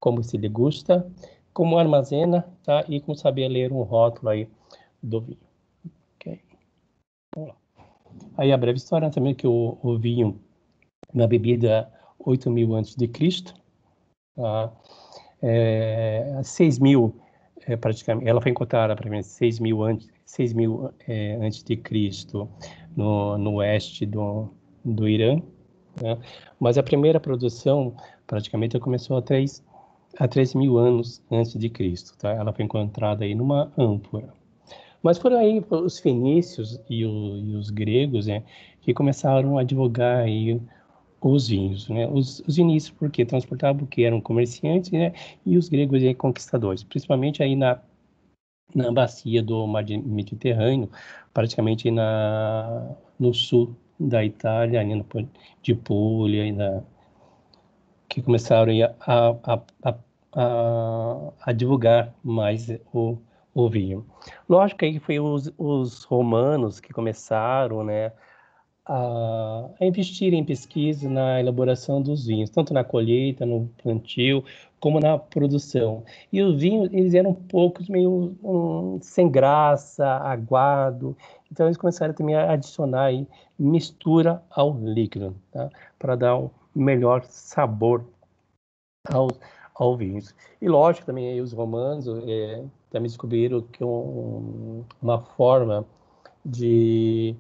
como se degusta, como armazena, tá? E como saber ler um rótulo aí do vinho. Ok? Vamos lá. Aí a breve história também que o vinho, uma bebida 8.000 a.C., tá? 6.000, praticamente, ela foi encontrada praticamente 6.000 antes de Cristo no oeste do Irã, né? Mas a primeira produção praticamente começou há 3.000 anos antes de Cristo, tá? Ela foi encontrada aí numa ânfora. Mas foram aí os fenícios e os gregos, né, que começaram a divulgar aí os vinhos, né? Os inícios, porque transportavam, porque eram comerciantes, né? E os gregos aí conquistadores, principalmente aí na bacia do Mar Mediterrâneo, praticamente no sul da Itália, ali de Puglia, que começaram aí a divulgar mais o vinho. Lógico que aí foi os romanos que começaram, né, a investir em pesquisa na elaboração dos vinhos, tanto na colheita, no plantio, como na produção. E os vinhos, eles eram poucos, meio sem graça, aguado. Então, eles começaram também a adicionar aí mistura ao líquido, tá? Para dar um melhor sabor ao vinho. E lógico, também aí os romanos também descobriram que uma forma de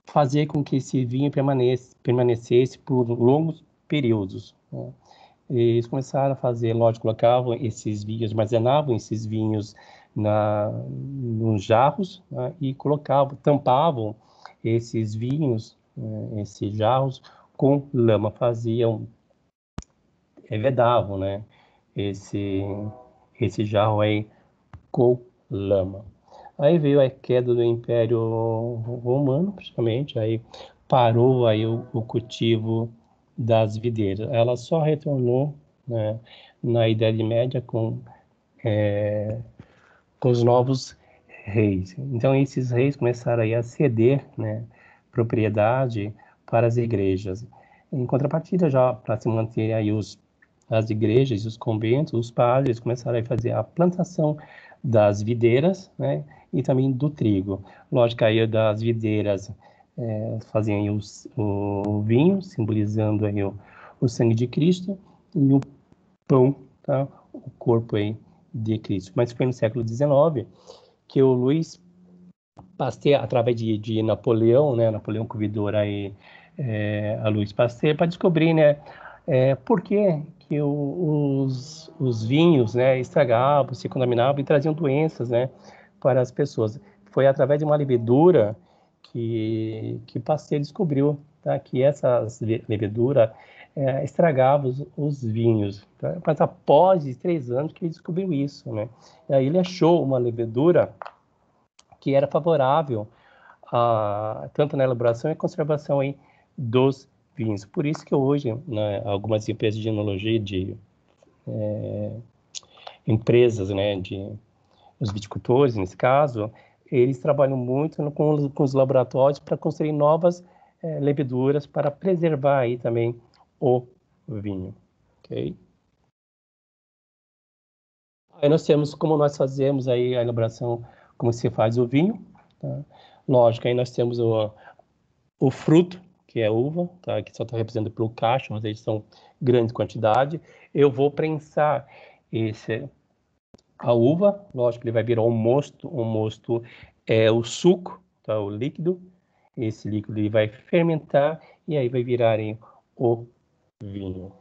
fazer com que esse vinho permanecesse por longos períodos, né? Eles começaram a fazer, lógico, colocavam esses vinhos, armazenavam esses vinhos nos jarros, né? E tampavam esses vinhos, esses jarros, com lama, vedavam, né? Esse, esse jarro aí com lama. Aí veio a queda do Império Romano, praticamente, aí parou aí o cultivo das videiras. Ela só retornou, né, na Idade Média com os novos reis. Então esses reis começaram aí a ceder, né, propriedade para as igrejas. Em contrapartida, já para se manter aí as igrejas, os conventos, os padres começaram a fazer a plantação das videiras, né, e também do trigo. Lógico, aí das videiras faziam aí o vinho, simbolizando aí o sangue de Cristo, e o pão, tá, o corpo aí de Cristo. Mas foi no século XIX que o Luiz Pasteur, através de Napoleão, né, Napoleão convidou aí a Luiz Pasteur para descobrir, né, por que os vinhos, né, estragavam, se contaminavam e traziam doenças, né, para as pessoas. Foi através de uma levedura que Pasteur descobriu, tá, que essa levedura estragava os vinhos. Tá? Mas após 3 anos que ele descobriu isso, né? E aí ele achou uma levedura que era favorável tanto na elaboração e conservação aí dos vinhos. Por isso que hoje, né, algumas empresas de enologia, empresas, né, os viticultores, nesse caso, eles trabalham muito com os laboratórios para construir novas leveduras para preservar aí também o vinho, ok? Aí nós temos como nós fazemos aí a elaboração, como se faz o vinho, tá? Lógico, aí nós temos o fruto, que é a uva, tá? Que só está representado pelo cacho, mas eles são grande quantidade. Eu vou prensar a uva, lógico que ele vai virar um mosto. O mosto é o suco, tá? O líquido. Esse líquido ele vai fermentar e aí vai virar o vinho.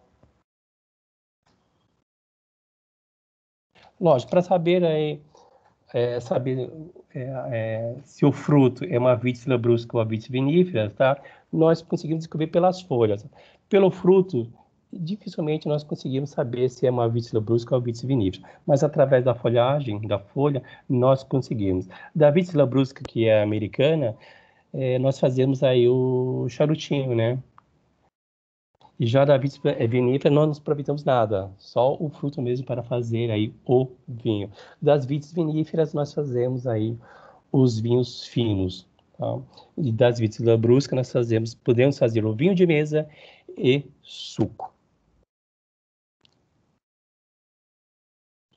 Lógico, para saber aí, saber se o fruto é uma vitis labrusca ou uma vitis vinífera, tá? Nós conseguimos descobrir pelas folhas. Pelo fruto, dificilmente nós conseguimos saber se é uma vitis labrusca ou uma vitis vinífera, mas através da folhagem, da folha, nós conseguimos. Da vitis labrusca, que é americana, nós fazemos aí o charutinho, né? E já da vitis vinífera não nos aproveitamos nada, só o fruto mesmo para fazer aí o vinho. Das vitis viníferas nós fazemos aí os vinhos finos, tá? E das vitis labrusca nós podemos fazer o vinho de mesa e suco.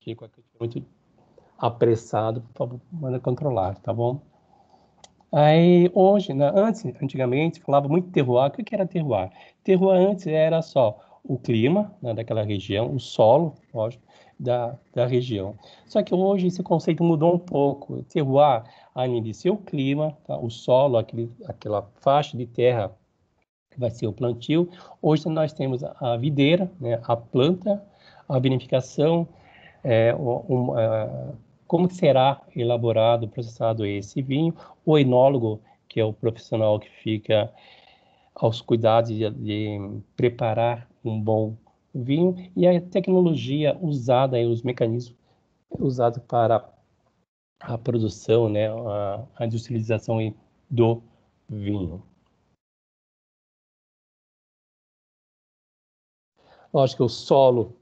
fico aqui muito apressado, por favor, manda controlar, tá bom? Aí, hoje, né, antigamente, falava muito terroir. O que era terroir? Terroir antes era só o clima, né, daquela região, o solo, lógico, da região. Só que hoje esse conceito mudou um pouco. Terroir ainda é o clima, tá, o solo, aquela faixa de terra que vai ser o plantio. Hoje nós temos a videira, né, a planta, a vinificação, como será elaborado, processado esse vinho, o enólogo, que é o profissional que fica aos cuidados de preparar um bom vinho, e a tecnologia usada, os mecanismos usados para a produção, né, a industrialização do vinho. Lógico que o solo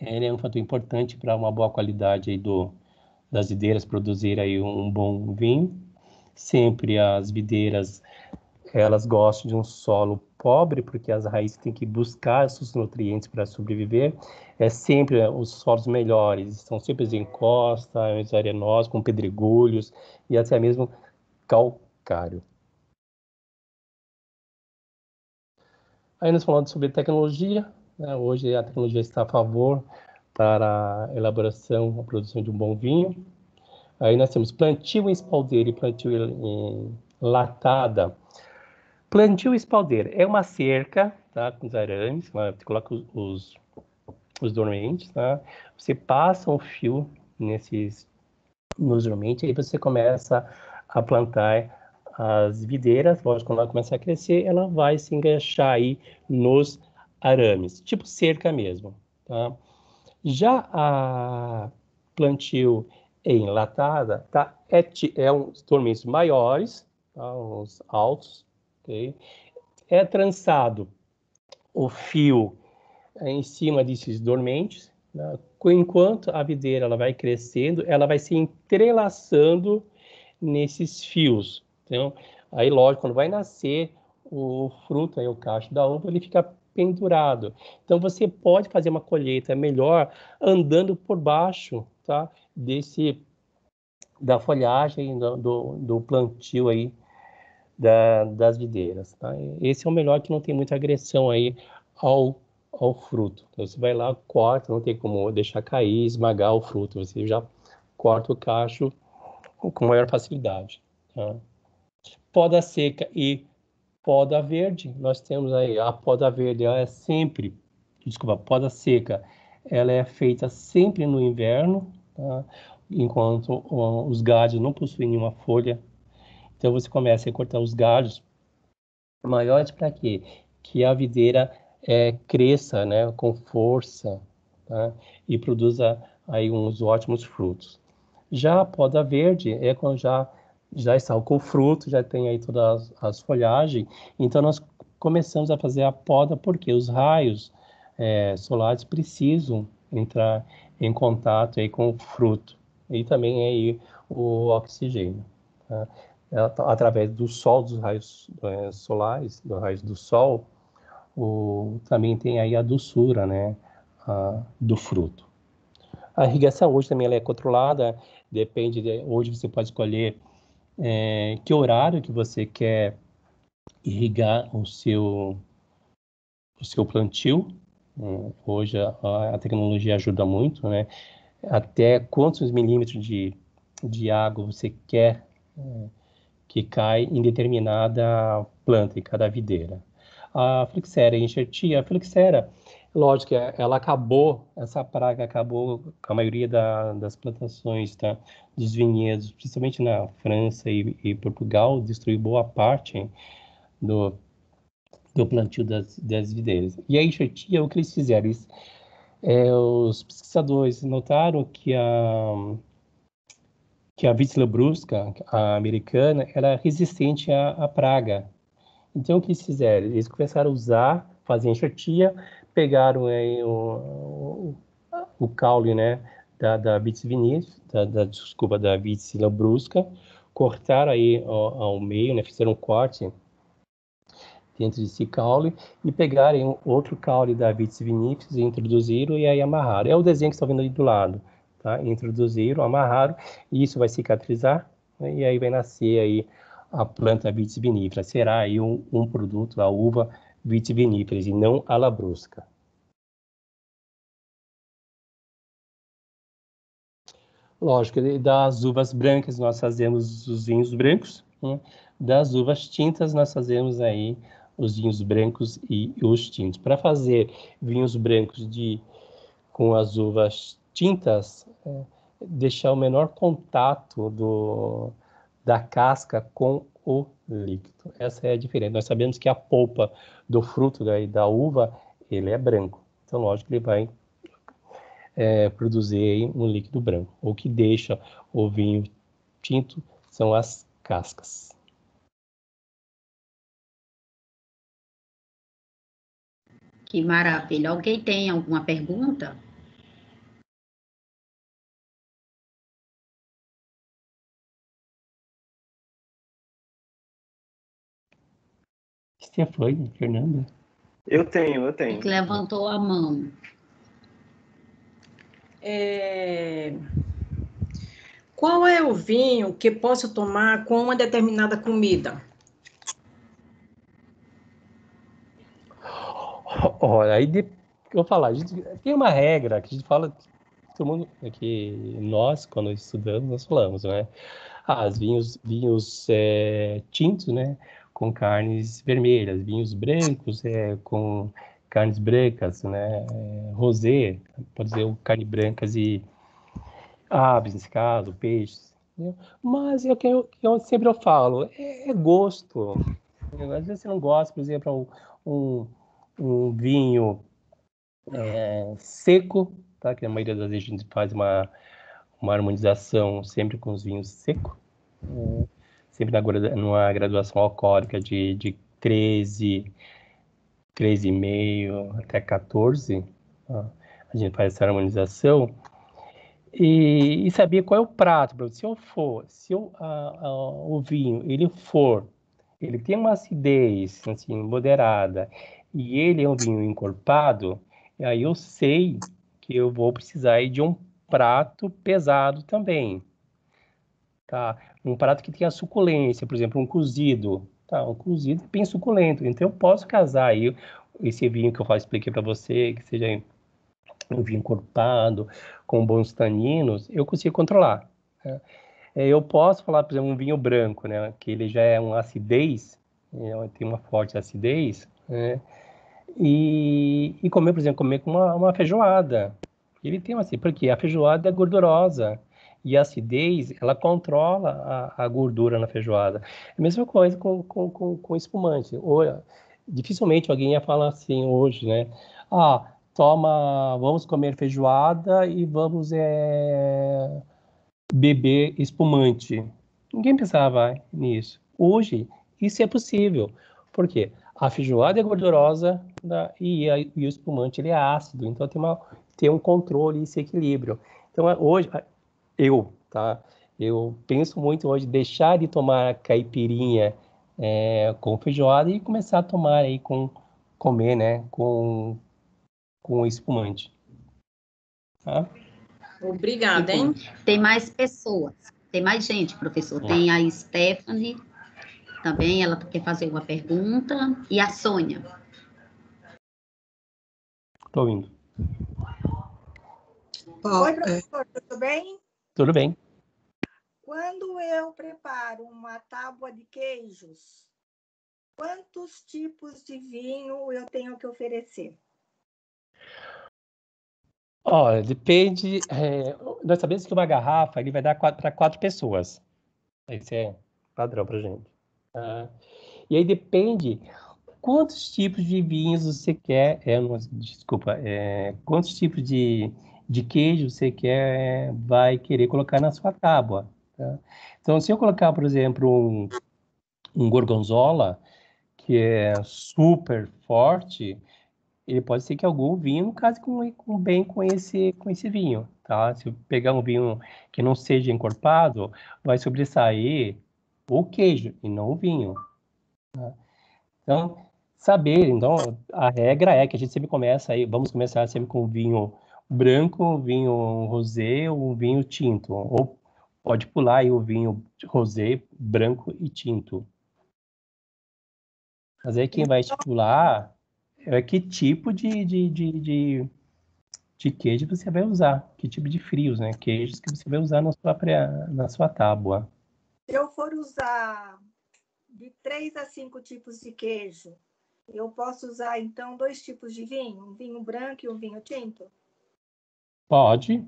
ele é um fator importante para uma boa qualidade aí das videiras produzir aí um bom vinho. Sempre as videiras, elas gostam de um solo pobre, porque as raízes têm que buscar seus nutrientes para sobreviver. É sempre os solos melhores, são sempre em encosta, arenosos, com pedregulhos e até mesmo calcário. Aí nós falamos sobre tecnologia, né? Hoje a tecnologia está a favor para a elaboração, a produção de um bom vinho. Aí nós temos plantio em espaldeira e plantio em latada. Plantio espaldeira é uma cerca, tá, com os arames, você coloca os dormentes, tá? Você passa um fio nos dormentes, aí você começa a plantar as videiras. Lógico, quando ela começa a crescer, ela vai se enganchar aí nos arames, tipo cerca mesmo, tá? Já a plantio enlatada, tá? É uns dormentes maiores, tá? Uns altos, ok? É trançado o fio em cima desses dormentes, né? Enquanto a videira ela vai crescendo, ela vai se entrelaçando nesses fios. Então, aí lógico, quando vai nascer o fruto, aí, o cacho da uva, ele fica pendurado. Então você pode fazer uma colheita melhor andando por baixo, tá? Da folhagem do plantio aí das videiras, tá? Esse é o melhor, que não tem muita agressão aí ao fruto. Então, você vai lá, corta, não tem como deixar cair, esmagar o fruto. Você já corta o cacho com maior facilidade, tá? Poda seca e poda verde, nós temos aí a poda verde, ela é sempre, desculpa, poda seca, ela é feita sempre no inverno, tá? Enquanto os galhos não possuem nenhuma folha. Então você começa a cortar os galhos maiores para quê? Que a videira cresça, né, com força, tá? E produza aí uns ótimos frutos. Já a poda verde é quando já está com o fruto, já tem aí todas as folhagens. Então nós começamos a fazer a poda porque os raios solares precisam entrar em contato aí com o fruto e também aí o oxigênio, tá? Através do sol, dos raios solares, dos raios do sol, também tem aí a doçura, né, do fruto. A irrigação hoje também ela é controlada, hoje você pode escolher que horário que você quer irrigar o seu plantio. Hoje a tecnologia ajuda muito, né? Até quantos milímetros de água você quer que cai em determinada planta, em cada videira. A Flixera e enxertia, a Flixera, lógico, ela acabou, essa praga acabou com a maioria das plantações, tá? Dos vinhedos, principalmente na França e Portugal, destruiu boa parte do, do plantio das videiras. E a enxertia, o que eles fizeram? Os pesquisadores notaram que a Vitis labrusca, a americana, era resistente à praga. Então, o que eles fizeram? Eles começaram a usar, fazer enxertia, pegaram aí o caule, né, da Vitis vinis, desculpa, da Vitis labrusca, cortaram aí ao meio, né, fizeram um corte dentro desse caule e pegarem outro caule da Vitis vinifera e introduziram e aí amarraram. É o desenho que estão vendo aí do lado, tá? Introduziram, amarraram e isso vai cicatrizar, né? E aí vai nascer aí a planta Vitis vinifera. Será aí um produto, a uva Vitis vinifera e não a labrusca. Lógico, das uvas brancas nós fazemos os vinhos brancos, né? Das uvas tintas nós fazemos aí os vinhos brancos e os tintos. Para fazer vinhos brancos com as uvas tintas, deixar o menor contato da casca com o líquido. Essa é a diferença. Nós sabemos que a polpa do fruto da uva, ele é branco. Então, lógico que ele vai produzir aí um líquido branco. O que deixa o vinho tinto são as cascas. Que maravilha. Alguém tem alguma pergunta? Stefania, Fernanda? Eu tenho. Que levantou a mão. Qual é o vinho que posso tomar com uma determinada comida? Olha, aí eu vou falar, a gente tem uma regra que a gente fala, todo mundo, que nós, quando estudamos, nós falamos, né? Os vinhos tintos, né? Com carnes vermelhas, vinhos brancos com carnes brancas, né? Rosé, pode ser carne brancas e aves, nesse caso, peixes. Entendeu? Mas é o que eu sempre falo, é gosto. Às vezes você não gosta, por exemplo, um vinho seco, tá? Que a maioria das vezes a gente faz uma harmonização sempre com os vinhos secos, sempre numa graduação alcoólica de 13,5 até 14, tá? A gente faz essa harmonização e saber qual é o prato. Se o vinho ele tem uma acidez assim, moderada e ele é um vinho encorpado, aí eu sei que eu vou precisar aí de um prato pesado também, tá? Um prato que tenha suculência, por exemplo, um cozido, tá? Um cozido bem suculento. Então eu posso casar aí esse vinho que eu expliquei para você, que seja um vinho encorpado, com bons taninos, eu consigo controlar, né? Eu posso falar, por exemplo, um vinho branco, né? Que ele já é uma acidez, tem uma forte acidez, né? E comer, por exemplo, comer com uma feijoada. Ele tem assim, porque a feijoada é gordurosa e a acidez, ela controla a gordura na feijoada. É a mesma coisa com espumante. Dificilmente alguém ia falar assim hoje, né? Vamos comer feijoada e vamos beber espumante. Ninguém pensava nisso. Hoje, isso é possível. Por quê? A feijoada é gordurosa, né, e o espumante ele é ácido, então tem um controle, esse equilíbrio. Então, hoje, eu penso muito hoje deixar de tomar caipirinha com feijoada e começar a tomar aí comer, né, com espumante. Tá? Obrigada, hein? Tem mais pessoas, tem mais gente, professor. Tem a Stephanie também, ela quer fazer uma pergunta. E a Sônia. Estou indo. Oi, professor, tudo bem? Tudo bem. Quando eu preparo uma tábua de queijos, quantos tipos de vinho eu tenho que oferecer? Olha, depende. Nós sabemos que uma garrafa ele vai dar para 4 pessoas. Esse é padrão para gente. Tá? E aí depende quantos tipos de vinhos você quer. Quantos tipos de queijo você vai querer colocar na sua tábua. Tá? Então, se eu colocar, por exemplo, um gorgonzola, que é super forte, ele pode ser que algum vinho case bem com esse vinho, tá? Se eu pegar um vinho que não seja encorpado, vai sobressair o queijo e não o vinho, tá? Então, saber. Então, a regra é que a gente sempre começa aí, vamos começar sempre com vinho branco, vinho rosé ou vinho tinto. Ou pode pular aí o vinho rosé, branco e tinto. Mas aí quem vai estipular é que tipo de queijo você vai usar, que tipo de frios, né? Queijos que você vai usar na sua tábua. Se eu for usar de 3 a 5 tipos de queijo, eu posso usar, então, 2 tipos de vinho? Um vinho branco e um vinho tinto? Pode,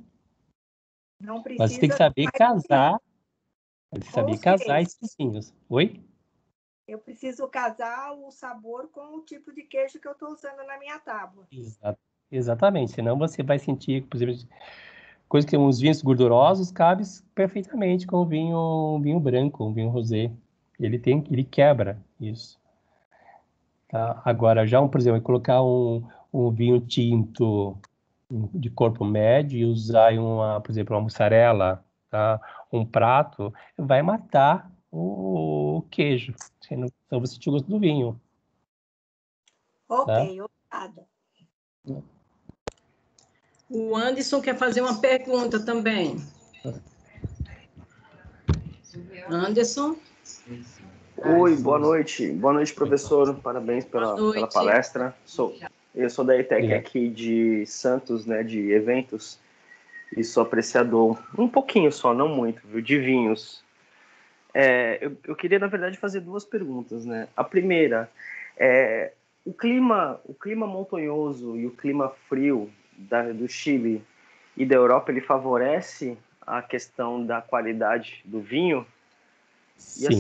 Não mas você tem que precisa saber casar, tem que com saber os casar queijos. esses vinhos. Oi? Eu preciso casar o sabor com o tipo de queijo que eu estou usando na minha tábua. Exatamente, senão você vai sentir, por exemplo, coisa que uns vinhos gordurosos cabem perfeitamente com um vinho branco, um vinho rosé. Ele quebra isso. Tá? Agora, já, por exemplo, colocar um vinho tinto de corpo médio e usar por exemplo, uma mussarela, tá? Um prato, vai matar o queijo. Então você te gosta do vinho. Ok, Tá? obrigada. O Anderson quer fazer uma pergunta também. Anderson? Oi, boa noite. Boa noite, professor. Parabéns pela palestra. Eu sou da ETEC aqui de Santos, né, de eventos, e sou apreciador, um pouquinho só, não muito, viu, de vinhos. Eu queria, na verdade, fazer duas perguntas, né? A primeira é o clima montanhoso e o clima frio do Chile e da Europa, ele favorece a questão da qualidade do vinho? Sim. E a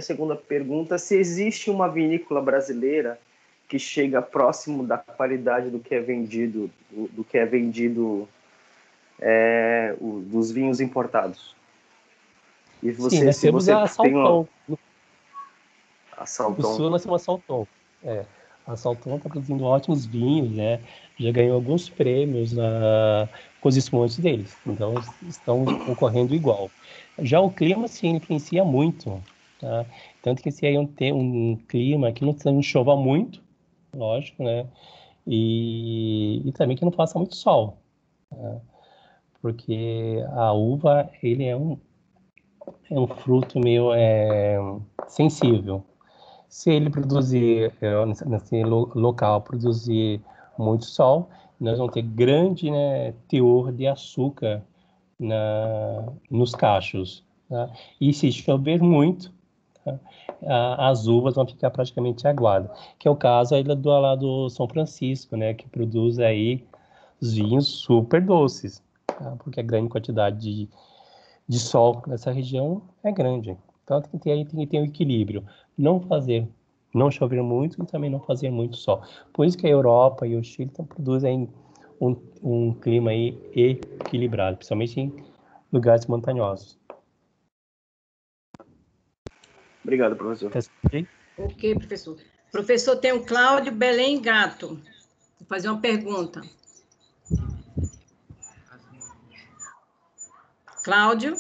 segunda pergunta, se existe uma vinícola brasileira que chega próximo da qualidade do que é vendido, dos vinhos importados. E Sim, nós temos a Salton. A Salton. No Sul nós temos a Salton. A Salton está produzindo ótimos vinhos, né? Já ganhou alguns prêmios com os espumantes deles. Então, estão concorrendo igual. Já o clima, sim, influencia muito. Tá? Tanto que se aí tem um clima que não chova muito, lógico, né? E também que não faça muito sol. Tá? Porque a uva, ele é um fruto meio sensível. Se ele produzir, nesse local, produzir muito sol, nós vamos ter grande, né, teor de açúcar nos cachos. Tá? E se chover muito, tá, as uvas vão ficar praticamente aguadas, que é o caso aí lá do São Francisco, né, que produz aí os vinhos super doces, tá? Porque a grande quantidade de sol nessa região é grande. Então tem que ter um equilíbrio. Não chover muito e também não fazer muito sol. Por isso que a Europa e o Chile produzem um clima aí equilibrado, principalmente em lugares montanhosos. Obrigado, professor. Ok, professor. Professor, tem o Cláudio Belém Gato. Vou fazer uma pergunta. Cláudio?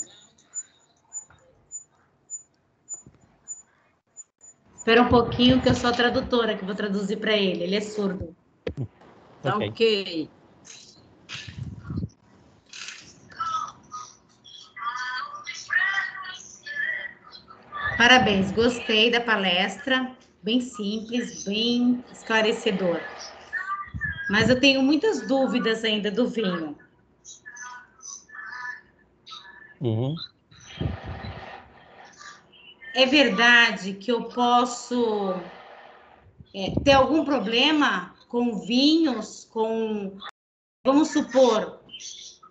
Espera um pouquinho que eu sou a tradutora, que vou traduzir para ele. Ele é surdo. Tá ok. Parabéns, gostei da palestra. Bem simples, bem esclarecedor. Mas eu tenho muitas dúvidas ainda do vinho. Uhum. É verdade que eu posso ter algum problema com vinhos, vamos supor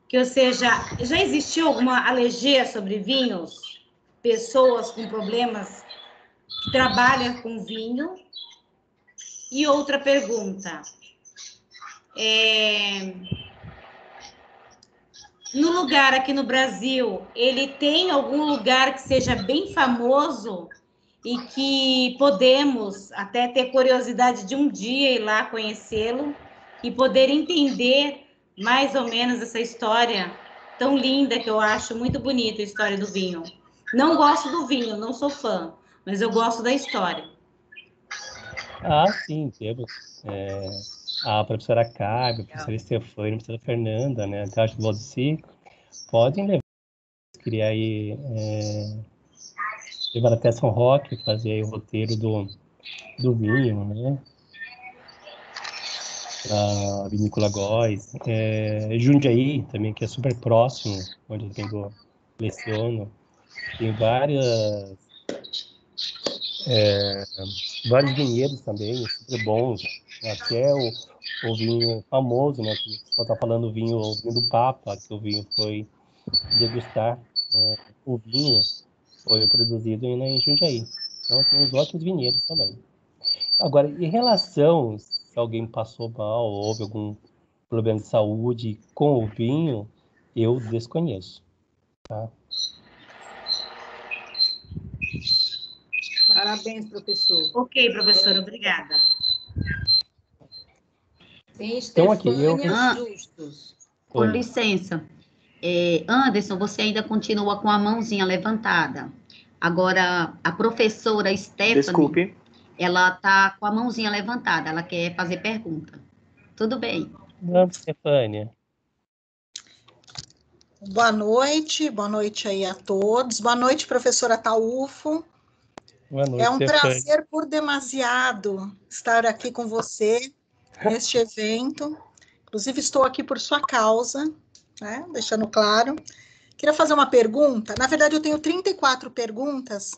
que já existiu alguma alergia sobre vinhos? Pessoas com problemas que trabalham com vinho? E outra pergunta, no lugar aqui no Brasil, ele tem algum lugar que seja bem famoso e que podemos até ter curiosidade de um dia ir lá conhecê-lo e poder entender mais ou menos essa história tão linda, que eu acho muito bonita a história do vinho. Não gosto do vinho, não sou fã, mas eu gosto da história. Sim, temos a professora Carmen, a professora Estefânia, a professora Fernanda, né, até acho que o Valdeci, podem criar aí, levar até São Roque, fazer aí o roteiro do vinho, né, a Vinícola Góes, Jundiaí também, que é super próximo, onde eu tenho leciono, tem vários vinhedos também, super bons, até o vinho famoso, né, que você está falando o vinho do Papa, que o vinho foi degustar, o vinho foi produzido em Jundiaí. Então tem os ótimos vinhedos também. Agora, em relação se alguém passou mal ou houve algum problema de saúde com o vinho, eu desconheço. Tá? Parabéns, professor. Ok, professora, obrigada. Tem Então, aqui, Estefânia Justus. Com licença. Anderson, você ainda continua com a mãozinha levantada. Agora, a professora Stephanie, Desculpe. Ela está com a mãozinha levantada, ela quer fazer pergunta. Tudo bem. Vamos, Estefânia. Boa noite aí a todos. Boa noite, professora Taúfo. Boa noite, é um Stefânia. prazer por demasiado estar aqui com você neste evento. Inclusive, estou aqui por sua causa, né? Deixando claro. Queria fazer uma pergunta. Na verdade, eu tenho 34 perguntas,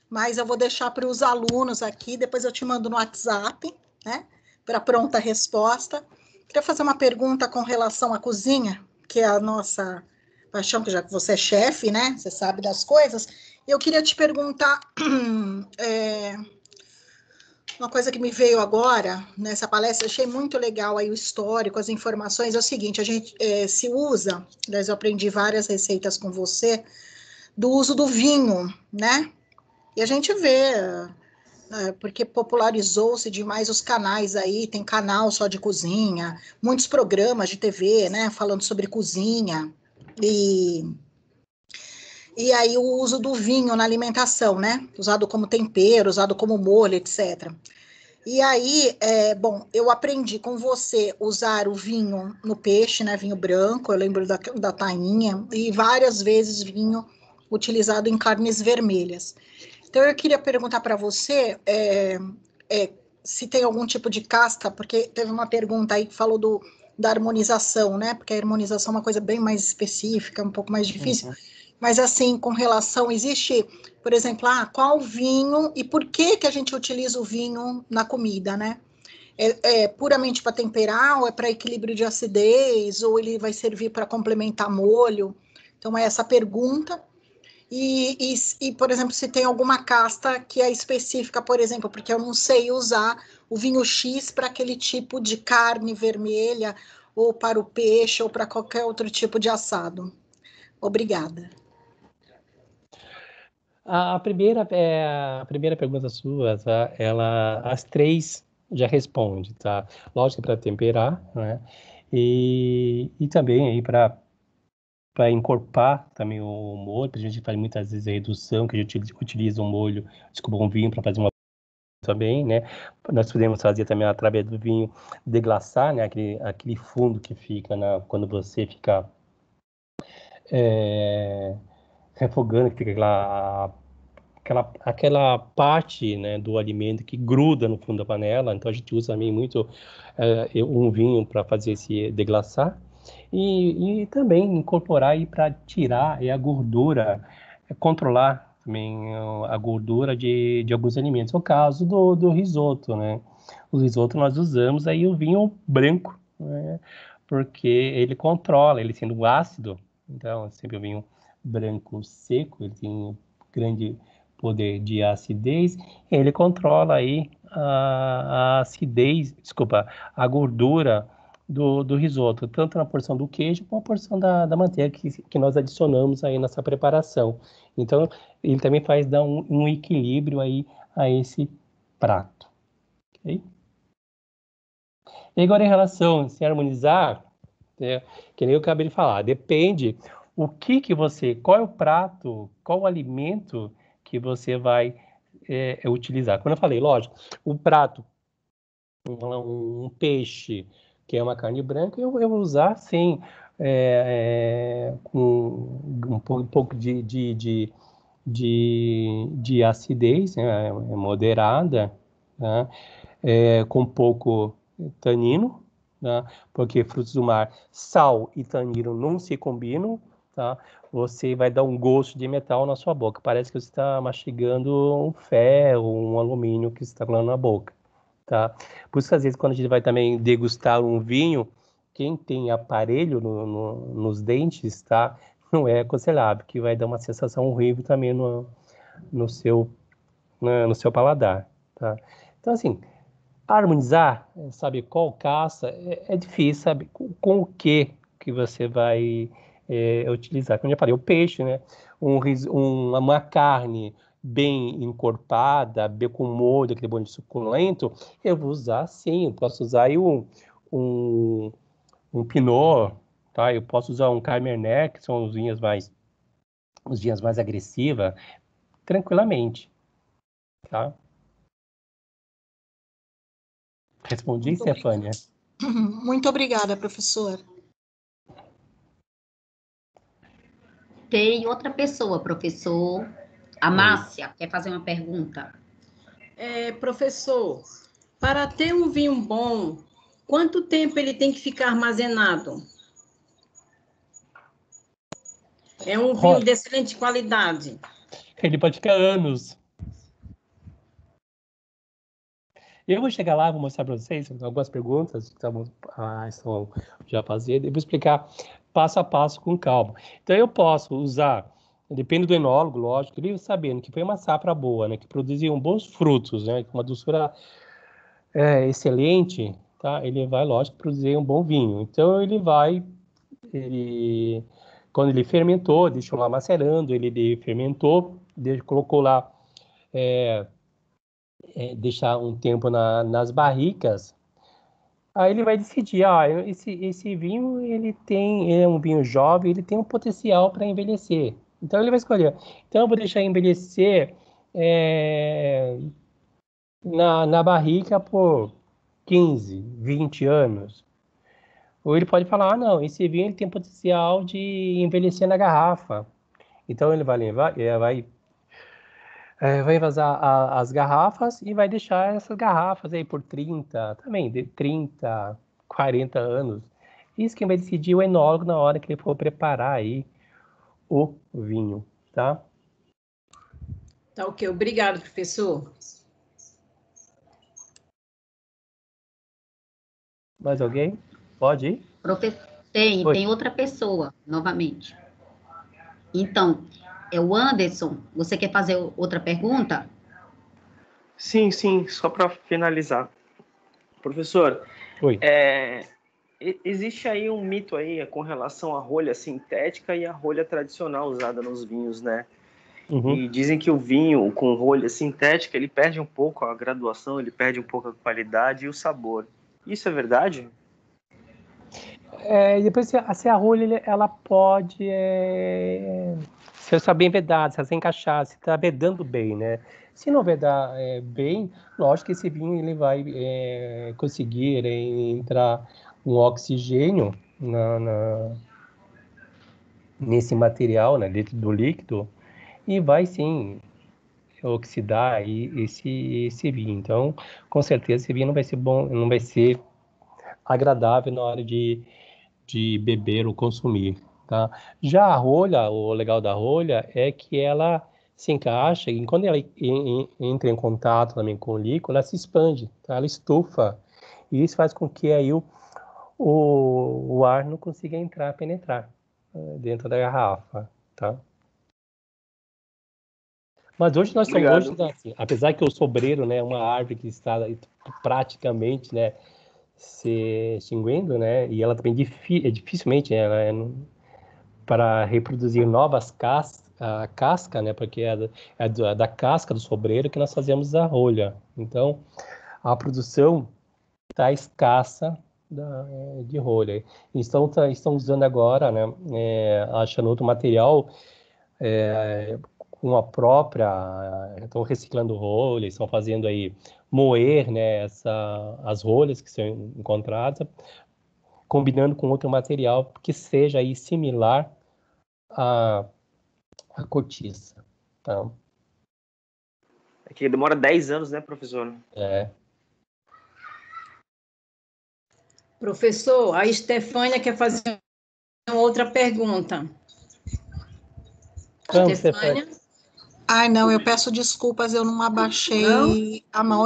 mas eu vou deixar para os alunos aqui, depois eu te mando no WhatsApp, né? Para pronta resposta. Queria fazer uma pergunta com relação à cozinha, que é a nossa paixão, que já que você é chefe, né? Você sabe das coisas. Eu queria te perguntar uma coisa que me veio agora nessa palestra, achei muito legal aí o histórico, as informações, é o seguinte, a gente se usa, aliás, eu aprendi várias receitas com você, do uso do vinho, né? E a gente vê, porque popularizou-se demais os canais aí, tem canal só de cozinha, muitos programas de TV, né, falando sobre cozinha, e aí o uso do vinho na alimentação, né, usado como tempero, usado como molho, etc. E aí, eu aprendi com você usar o vinho no peixe, né, vinho branco, eu lembro da tainha, e várias vezes vinho utilizado em carnes vermelhas. Então, eu queria perguntar para você se tem algum tipo de casta, porque teve uma pergunta aí que falou da harmonização, né, porque a harmonização é uma coisa bem mais específica, um pouco mais difícil, mas assim, com relação, existe, por exemplo, qual vinho e por que a gente utiliza o vinho na comida, né? É puramente para temperar, ou é para equilíbrio de acidez, ou ele vai servir para complementar molho? Então, é essa pergunta. E, por exemplo, se tem alguma casta que é específica, por exemplo, porque eu não sei usar o vinho X para aquele tipo de carne vermelha, ou para o peixe, ou para qualquer outro tipo de assado. Obrigada. A primeira pergunta sua, tá? As três já responde, tá? Lógico, para temperar, né? E também aí para encorpar também o molho, a gente faz muitas vezes a redução, que a gente utiliza um vinho para fazer uma também, né? Nós podemos fazer também através do vinho deglaçar, né? Aquele fundo que fica quando você fica refogando, que fica aquela parte, né, do alimento que gruda no fundo da panela. Então a gente usa também muito um vinho para fazer esse deglaçar e também incorporar aí para tirar a gordura, controlar também a gordura de alguns alimentos. No caso do risoto, né? O risoto nós usamos aí o vinho branco, né? Porque ele controla, ele sendo ácido, então sempre o vinho branco seco, ele tem grande poder de acidez, ele controla aí a acidez, desculpa, a gordura do risoto, tanto na porção do queijo como na porção da manteiga que nós adicionamos aí nessa preparação. Então, ele também faz dar um equilíbrio aí a esse prato. Okay? E agora, em relação a se harmonizar, que nem eu acabei de falar, depende qual é o prato, qual o alimento que você vai utilizar. Quando eu falei, lógico, o prato um peixe, que é uma carne branca, eu vou usar, sim, com um pouco de acidez, né, moderada, né, com pouco tanino, né, porque frutos do mar, sal e tanino não se combinam, tá? Você vai dar um gosto de metal na sua boca. Parece que você está mastigando um ferro, um alumínio que você está colando na boca, tá? Por isso que às vezes quando a gente vai também degustar um vinho, quem tem aparelho nos dentes, tá? Não é aconselhável, que vai dar uma sensação horrível também no seu, no seu paladar, tá? Então, assim, harmonizar, sabe, qual caça, é difícil, sabe, com o que você vai utilizar. Como eu já falei, o peixe, né? Uma carne bem encorpada, bem com molho, aquele molho suculento, eu vou usar, sim, eu posso usar aí um, um pinot, tá? Eu posso usar um cabernet, que são os vinhos mais agressivas, tranquilamente, tá? Respondi, Muito Stefânia? Muito obrigada, professor. Tem outra pessoa, professor. A Márcia quer fazer uma pergunta. Professor, para ter um vinho bom, quanto tempo ele tem que ficar armazenado? É um vinho de excelente qualidade. Ele pode ficar anos. Eu vou chegar lá, vou mostrar para vocês algumas perguntas que estão já fazendo, e vou explicar passo a passo com calma. Então, eu posso usar, depende do enólogo, lógico, ele sabendo que foi uma safra boa, né, que produziu bons frutos, né, com uma doçura excelente, tá? Ele vai, lógico, produzir um bom vinho. Então, quando ele fermentou, deixou lá macerando, ele fermentou, colocou lá deixar um tempo nas barricas, aí ele vai decidir, esse vinho, é um vinho jovem, ele tem um potencial para envelhecer. Então ele vai escolher. Então eu vou deixar envelhecer na barrica por 15, 20 anos. Ou ele pode falar, não, esse vinho ele tem potencial de envelhecer na garrafa. Então ele vai levar, vai envasar as garrafas e vai deixar essas garrafas aí por 30, também, de 30, 40 anos. Isso quem vai decidir é o enólogo na hora que ele for preparar aí o vinho, tá? Tá ok, obrigado, professor. Mais alguém? Pode ir? Tem outra pessoa, novamente. Então, é o Anderson. Você quer fazer outra pergunta? Sim, só para finalizar. Professor, Oi. Existe aí um mito aí com relação à rolha sintética e à rolha tradicional usada nos vinhos, né? Uhum. E dizem que o vinho com rolha sintética, ele perde um pouco a graduação, ele perde um pouco a qualidade e o sabor. Isso é verdade? Depois, se a rolha, ela pode se está bem vedada, se ela está encaixada, se está vedando bem, né? Se não vedar bem, lógico que esse vinho ele vai conseguir entrar um oxigênio nesse material, né, dentro do líquido, e vai sim oxidar aí esse vinho. Então, com certeza, esse vinho não vai ser bom, não vai ser agradável na hora de beber ou consumir, tá? Já a rolha, o legal da rolha é que ela se encaixa e quando ela entra em contato também com o líquido, ela se expande, tá? Ela estufa e isso faz com que aí o ar não consiga penetrar dentro da garrafa, tá? Mas hoje nós estamos, assim, apesar que o sobreiro, né, é uma árvore que está praticamente, né, se extinguindo, né? E ela também dificilmente ela para reproduzir novas casca, né? Porque da casca do sobreiro que nós fazemos a rolha. Então, a produção está escassa de rolha. Estão usando agora, né? Achando outro material com a própria, estão reciclando rolhas, estão fazendo aí moer, né, as rolhas que são encontradas, combinando com outro material que seja aí similar à cortiça. Tá? É que demora 10 anos, né, professor? É. Professor, a Estefânia quer fazer uma outra pergunta. Então, Estefânia? Ai, não, eu peço desculpas, eu não abaixei a mão.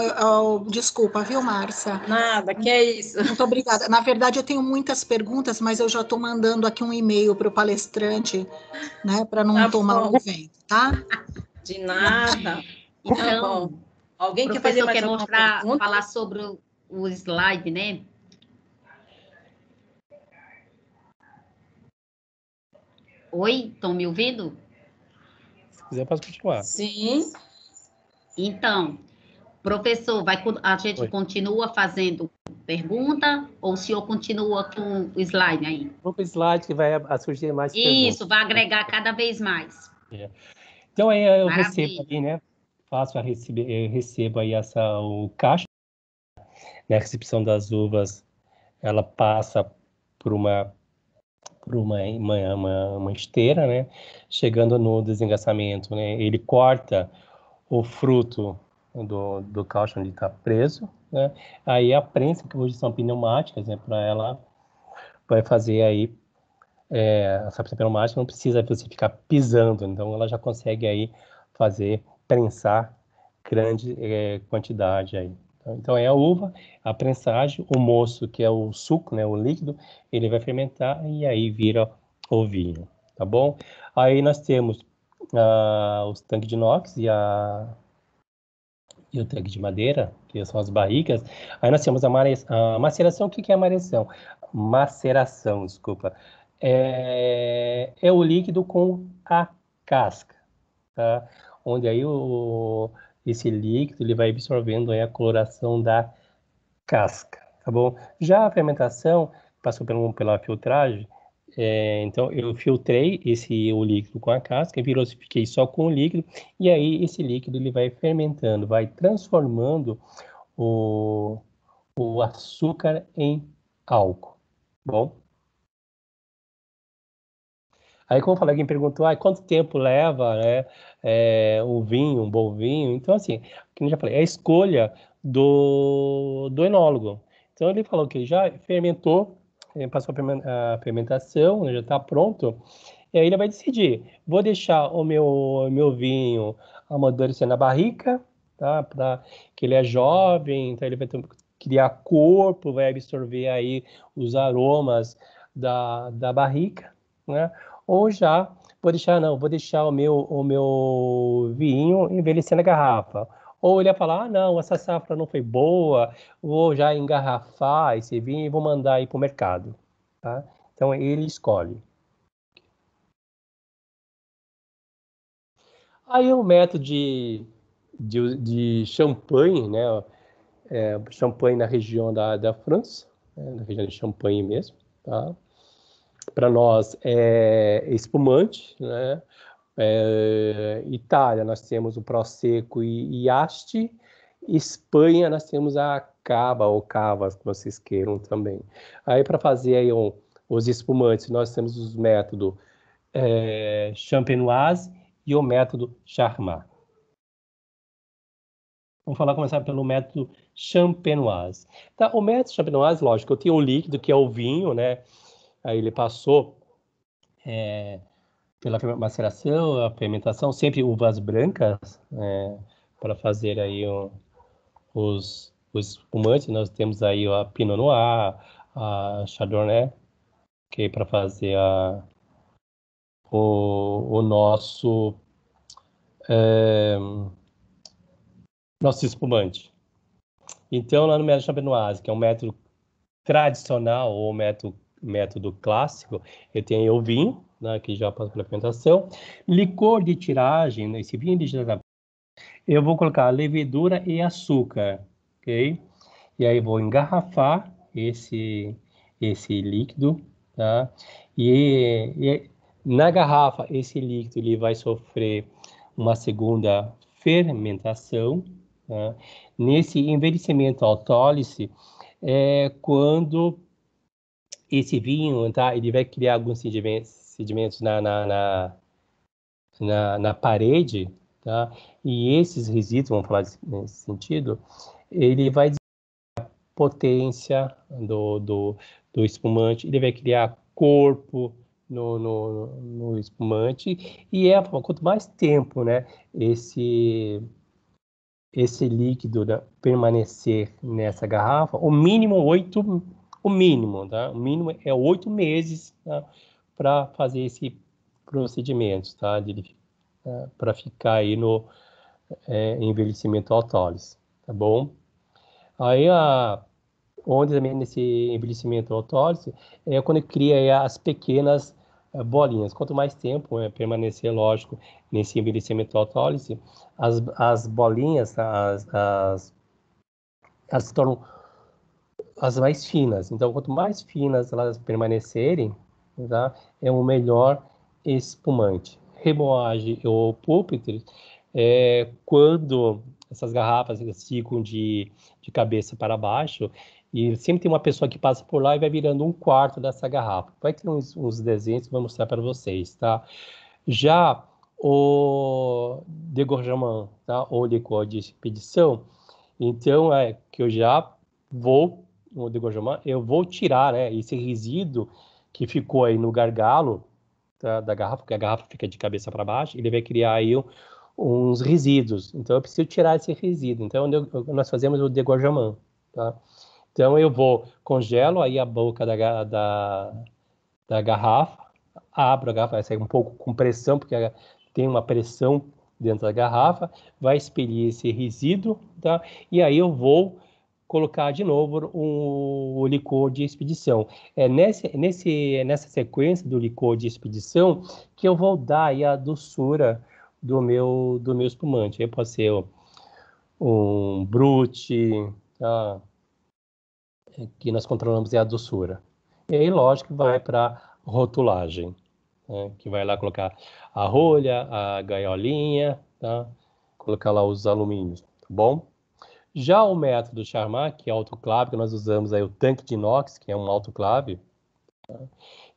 Desculpa, viu, Márcia? Nada, que é isso. Muito obrigada. Na verdade, eu tenho muitas perguntas, mas eu já estou mandando aqui um e-mail para o palestrante, né, para não tomar o vento, tá? De nada. Então, alguém o quer fazer mais quer alguma mostrar, pergunta? falar sobre o slide, né? Oi, estão me ouvindo? Se quiser, posso continuar. Sim. Então, professor, a gente continua fazendo pergunta ou o senhor continua com o slide aí? Vou para o slide que vai surgir mais perguntas. Isso, vai agregar cada vez mais. Então, aí eu Maravilha. recebo ali, né? Eu recebo aí o caixa, né? A recepção das uvas, ela passa por uma esteira, né? Chegando no desengaçamento, né? Ele corta o fruto do caixa onde está preso, né? Aí a prensa, que hoje são pneumáticas, né? Para ela vai fazer aí essa prensa pneumática, não precisa você ficar pisando, então ela já consegue aí fazer prensar grande quantidade aí. Então é a uva, a prensagem, o moço, que é o suco, né, o líquido, ele vai fermentar e aí vira o vinho, tá bom? Aí nós temos os tanques de inox e o tanque de madeira, que são as barricas. Aí nós temos a maceração. O que é a maceração? Maceração, desculpa. É o líquido com a casca, tá? Onde aí esse líquido ele vai absorvendo aí a coloração da casca, tá bom? Já a fermentação passou pela filtragem, então eu filtrei o líquido com a casca e fiquei só com o líquido, e aí esse líquido ele vai fermentando, vai transformando o açúcar em álcool, bom? Aí, como eu falei, alguém perguntou, quanto tempo leva, né, um bom vinho? Então, assim, como eu já falei, é a escolha do enólogo. Então, ele falou que já fermentou, passou a fermentação, né, já está pronto, e aí ele vai decidir, vou deixar o meu vinho amadurecer na barrica, tá, que ele é jovem, então ele vai criar corpo, vai absorver aí os aromas da barrica, né? Ou já vou deixar o meu vinho envelhecer na garrafa. Ou ele ia falar, não, essa safra não foi boa, vou já engarrafar esse vinho e vou mandar ir para o mercado. Tá? Então ele escolhe. Aí o método de champanhe, né? Champanhe na região da França, né? Na região de Champagne mesmo, tá? Para nós é espumante, né? Itália, nós temos o Prosecco e Asti. Espanha, nós temos a Cava ou Cavas, que vocês queiram também. Aí, para fazer aí os espumantes, nós temos os métodos Champenoise e o método Charmat. Vamos começar pelo método Champenoise. Tá, o método Champenoise, lógico, eu tenho o líquido, que é o vinho, né? Aí ele passou pela maceração, a fermentação, sempre uvas brancas, para fazer aí os espumantes. Nós temos aí a Pinot Noir, a Chardonnay, que é para fazer o nosso espumante. Então, lá no método Champenoise, que é um método tradicional ou método clássico, eu tenho o vinho, né, que já passa pela fermentação, licor de tiragem, esse vinho de tiragem, eu vou colocar levedura e açúcar, ok? E aí vou engarrafar esse líquido, tá? E na garrafa, esse líquido ele vai sofrer uma segunda fermentação. Tá? Nesse envelhecimento autólise, quando esse vinho, tá, ele vai criar alguns sedimentos na parede, tá? E esses resíduos, vamos falar nesse sentido, ele vai desenvolver a potência do espumante, ele vai criar corpo no espumante, e quanto mais tempo, né, esse líquido, né, permanecer nessa garrafa, o mínimo tá? O mínimo é 8 meses, tá? Para fazer esse procedimento, tá? Para ficar aí no envelhecimento autólise, tá bom? Aí, onde também nesse envelhecimento autólise, quando cria aí as pequenas bolinhas. Quanto mais tempo permanecer, lógico, nesse envelhecimento autólise, as bolinhas, elas se tornam as mais finas. Então, quanto mais finas elas permanecerem, tá, é o melhor espumante. Remoagem ou púlpito, quando essas garrafas ficam de cabeça para baixo, e sempre tem uma pessoa que passa por lá e vai virando um quarto dessa garrafa. Vai ter uns desenhos que eu vou mostrar para vocês, tá? Já o degorgement, tá? Ou licor de expedição, então que eu já vou, no degorgement, eu vou tirar, né, esse resíduo que ficou aí no gargalo, tá, da garrafa, porque a garrafa fica de cabeça para baixo, ele vai criar aí uns resíduos. Então eu preciso tirar esse resíduo. Então nós fazemos o degorgement, tá? Então eu congelo aí a boca da garrafa, abro a garrafa, vai sair um pouco com pressão, porque tem uma pressão dentro da garrafa, vai expelir esse resíduo, tá? E aí eu vou colocar de novo o licor de expedição. Nessa sequência do licor de expedição que eu vou dar aí a doçura do meu espumante. Aí pode ser um brute, tá? Que nós controlamos a doçura. E aí, lógico, vai para rotulagem, né? Que vai lá colocar a rolha, a gaiolinha, tá? Colocar lá os alumínios, tá bom? Já o método Charmat, que é autoclave, que nós usamos aí o tanque de inox, que é um autoclave. Tá?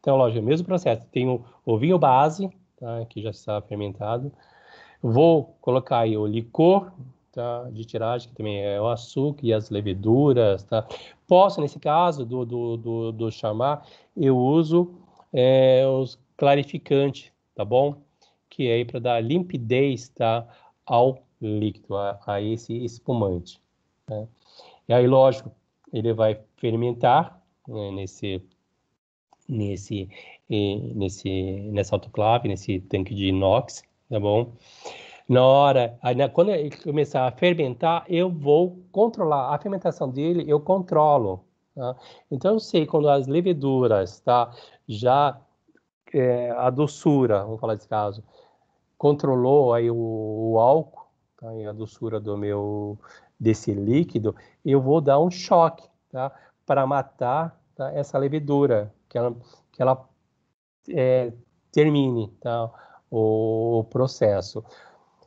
Então, lógico, é o mesmo processo. Tem o vinho base, tá? Que já está fermentado. Vou colocar aí o licor, tá? De tiragem, que também é o açúcar e as leveduras, tá? Posso, nesse caso do Charmat, eu uso os clarificantes, tá bom? Que é aí para dar limpidez, tá? Ao líquido, a esse espumante. Né? E aí, lógico, ele vai fermentar, né, nessa autoclave, nesse tanque de inox, tá bom? Quando ele começar a fermentar, eu vou controlar a fermentação dele, eu controlo. Tá? Então, eu sei quando as leveduras, tá? Já a doçura, vamos falar desse caso, controlou aí o álcool, tá? E a doçura desse líquido, eu vou dar um choque, tá? Para matar, tá? Essa levedura, que ela termine, tá? O processo.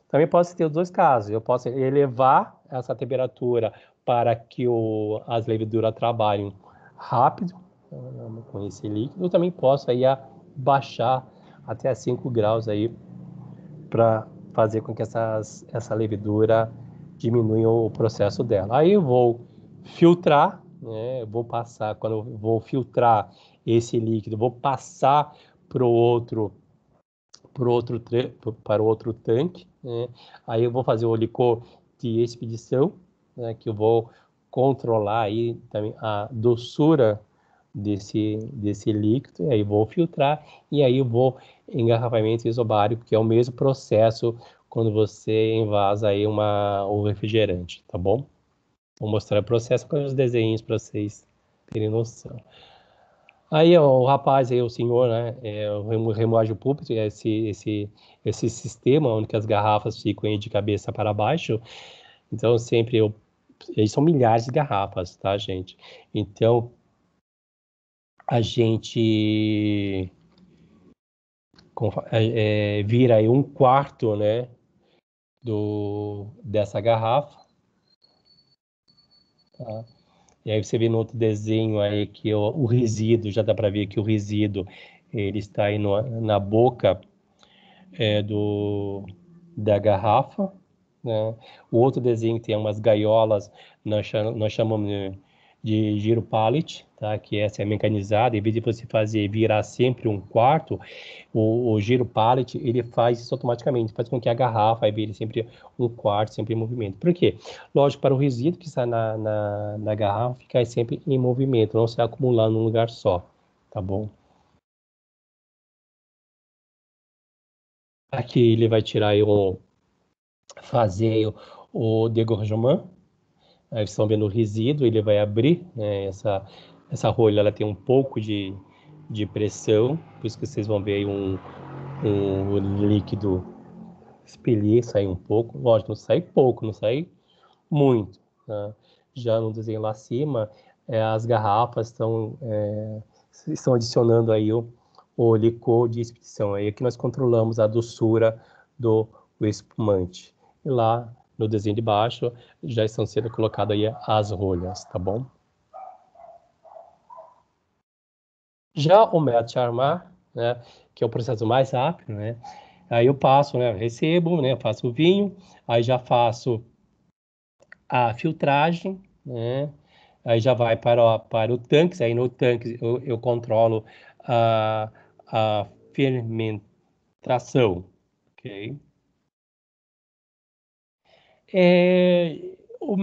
Também posso ter os dois casos. Eu posso elevar essa temperatura para que as leveduras trabalhem rápido com esse líquido. Eu também posso aí baixar até 5 graus aí para fazer com que essa levedura diminua o processo dela. Aí eu vou filtrar, né? Quando eu vou filtrar esse líquido, vou passar para o outro tanque, né? Aí eu vou fazer o licor de expedição, né? Que eu vou controlar aí também a doçura desse líquido, e aí vou filtrar, e aí eu vou engarrafamento isobárico, que é o mesmo processo quando você envasa aí o refrigerante, tá bom? Vou mostrar o processo com os desenhos para vocês terem noção. Aí o rapaz, aí, o senhor, né, o remoagem púlpito, esse sistema onde as garrafas ficam aí de cabeça para baixo. Então, eles são milhares de garrafas, tá, gente? Então, a gente vira aí um quarto, né, dessa garrafa. Tá? E aí você vê no outro desenho aí que o resíduo, já dá para ver que o resíduo ele está aí na boca da garrafa. Né? O outro desenho tem umas gaiolas, nós chamamos de giro pallet, tá? Que essa é mecanizada. Em vez de você virar sempre um quarto, o giro pallet ele faz isso automaticamente, faz com que a garrafa vire sempre um quarto, sempre em movimento. Por quê? Lógico, para o resíduo que está na garrafa ficar sempre em movimento, não se acumular num lugar só, tá bom? Aqui ele vai tirar aí fazer o dégorgement. Aí vocês estão vendo o resíduo, ele vai abrir, né? Essa rolha ela tem um pouco de pressão, por isso que vocês vão ver aí um líquido expelir, sair um pouco. Lógico, não sai pouco, não sai muito. Tá? Já no desenho lá acima, as garrafas estão adicionando aí o licor de expedição. Aí aqui nós controlamos a doçura do espumante. E lá no desenho de baixo já estão sendo colocadas aí as rolhas, tá bom? Já o método Charmat, né, que é o processo mais rápido, né? Aí eu passo, né, recebo, né, faço o vinho, aí já faço a filtragem, né? Aí já vai para o tanque, aí no tanque eu controlo a fermentação, ok? O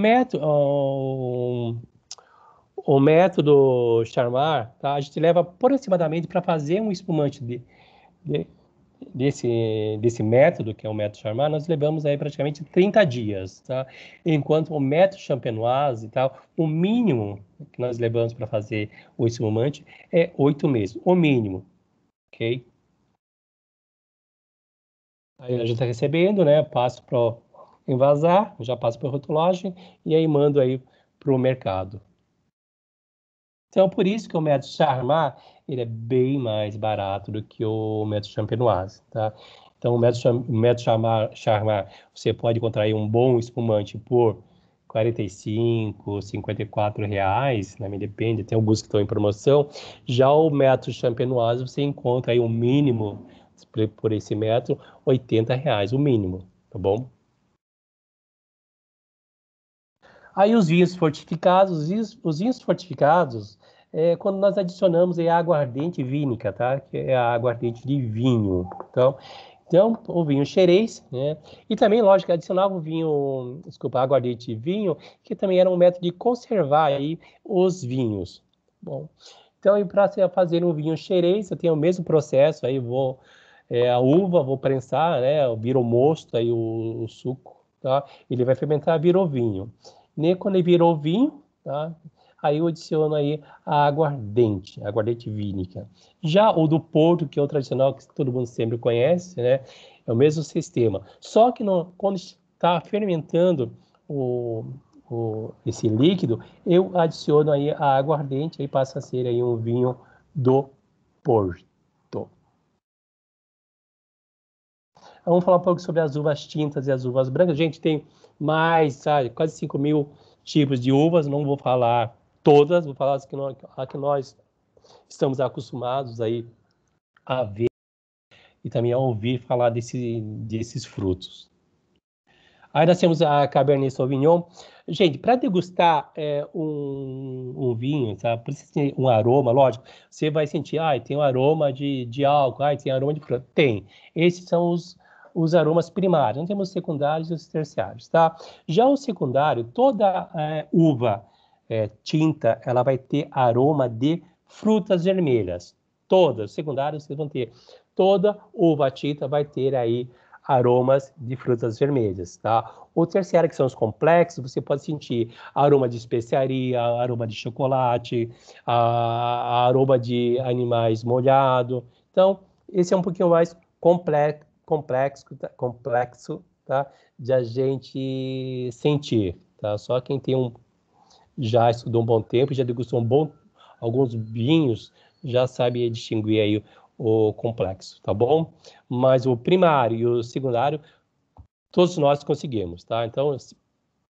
método Charmat, tá? A gente leva aproximadamente para fazer um espumante de- desse método, que é o método Charmat, nós levamos aí praticamente 30 dias, tá? Enquanto o método Champenoise e tal, o mínimo que nós levamos para fazer o espumante é 8 meses, o mínimo, ok? Aí a gente está recebendo, né? Passo para envasar, já passo para rotulagem e aí mando aí para o mercado. Então, por isso que o método Charmat, ele é bem mais barato do que o método Champenoise, tá? Então, o método Charmat, você pode encontrar aí um bom espumante por R$ 45, R$ 54, né? Depende, tem alguns que estão em promoção. Já o método Champenoise, você encontra aí o mínimo, por esse método, R$ 80, o mínimo, tá bom? Aí os vinhos fortificados, os vinhos fortificados, quando nós adicionamos a aguardente vínica, tá? Que é a aguardente de vinho. Então o vinho xerez, né? E também, lógico, adicionava o vinho, desculpa, aguardente de vinho, que também era um método de conservar aí os vinhos. Bom, então, para fazer um vinho xerez, eu tenho o mesmo processo, aí a uva, vou prensar, né? Vira o mosto, aí o suco, tá? Ele vai fermentar, virou vinho. Quando ele virou vinho, tá? Aí eu adiciono aí a aguardente vínica. Já o do Porto, que é o tradicional, que todo mundo sempre conhece, né? É o mesmo sistema. Só que quando está fermentando esse líquido, eu adiciono aí a aguardente, aí passa a ser aí um vinho do Porto. Vamos falar um pouco sobre as uvas tintas e as uvas brancas. Gente, tem mais, sabe, quase 5.000 tipos de uvas. Não vou falar todas, vou falar as que nós estamos acostumados aí a ver e também a ouvir falar desses frutos. Aí nós temos a Cabernet Sauvignon. Gente, para degustar um vinho, sabe, precisa ter um aroma, lógico. Você vai sentir, tem um aroma de álcool, tem aroma de fruta. Tem. Esses são os aromas primários. Não temos os secundários e os terciários, tá? Já o secundário, toda uva tinta, ela vai ter aroma de frutas vermelhas. Todas, secundários, vocês vão ter. Toda uva tinta vai ter aí aromas de frutas vermelhas, tá? O terciário, que são os complexos, você pode sentir aroma de especiaria, aroma de chocolate, aroma de animais molhados. Então, esse é um pouquinho mais complexo, tá? De a gente sentir, tá? Só quem já estudou um bom tempo, já degustou alguns vinhos, já sabe distinguir aí o complexo, tá bom? Mas o primário e o secundário, todos nós conseguimos, tá? Então,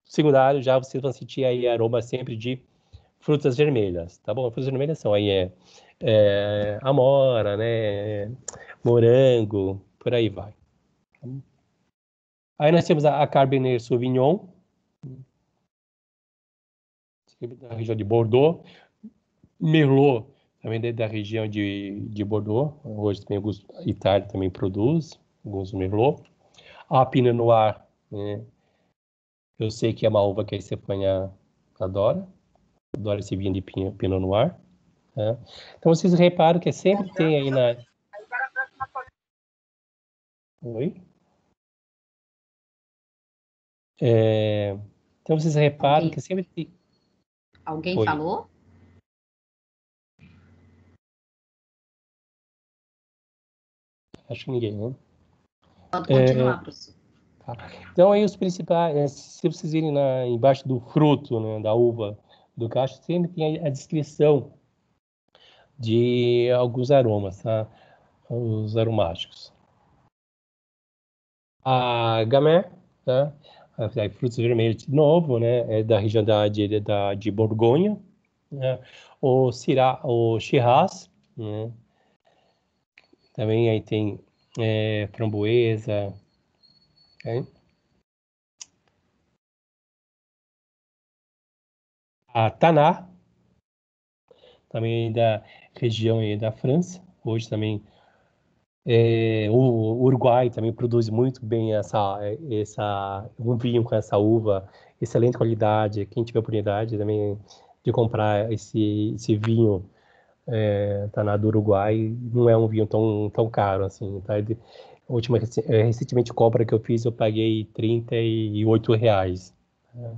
secundário, já vocês vão sentir aí aroma sempre de frutas vermelhas, tá bom? Frutas vermelhas são aí amora, né? Morango, por aí vai. Aí nós temos a Cabernet Sauvignon, da região de Bordeaux. Merlot, também da região de Bordeaux. Hoje também a Itália também produz alguns Merlot. A Pinot Noir, né? Eu sei que é uma uva que a Estefânia adora esse vinho de Pinot Noir. Né? Então vocês reparam que sempre tem aí na... Oi? Então vocês reparam que sempre tem... Alguém falou? Acho que ninguém, né? Pode continuar, professor. Tá. Então aí os principais, se vocês virem embaixo do fruto, né, da uva, do cacho, sempre tem a descrição de alguns aromas, tá? Os aromáticos. A Gamay, tá? Frutos vermelhos de novo, né? É da região de Borgonha, né? O Shiraz, né? Também aí tem framboesa, okay? A Taná, também da região aí da França. Hoje também o Uruguai também produz muito bem um vinho com essa uva, excelente qualidade. Quem tiver oportunidade também de comprar esse vinho Taná do Uruguai, não é um vinho tão caro assim, tá? Recentemente compra que eu fiz, eu paguei R$38. Tá?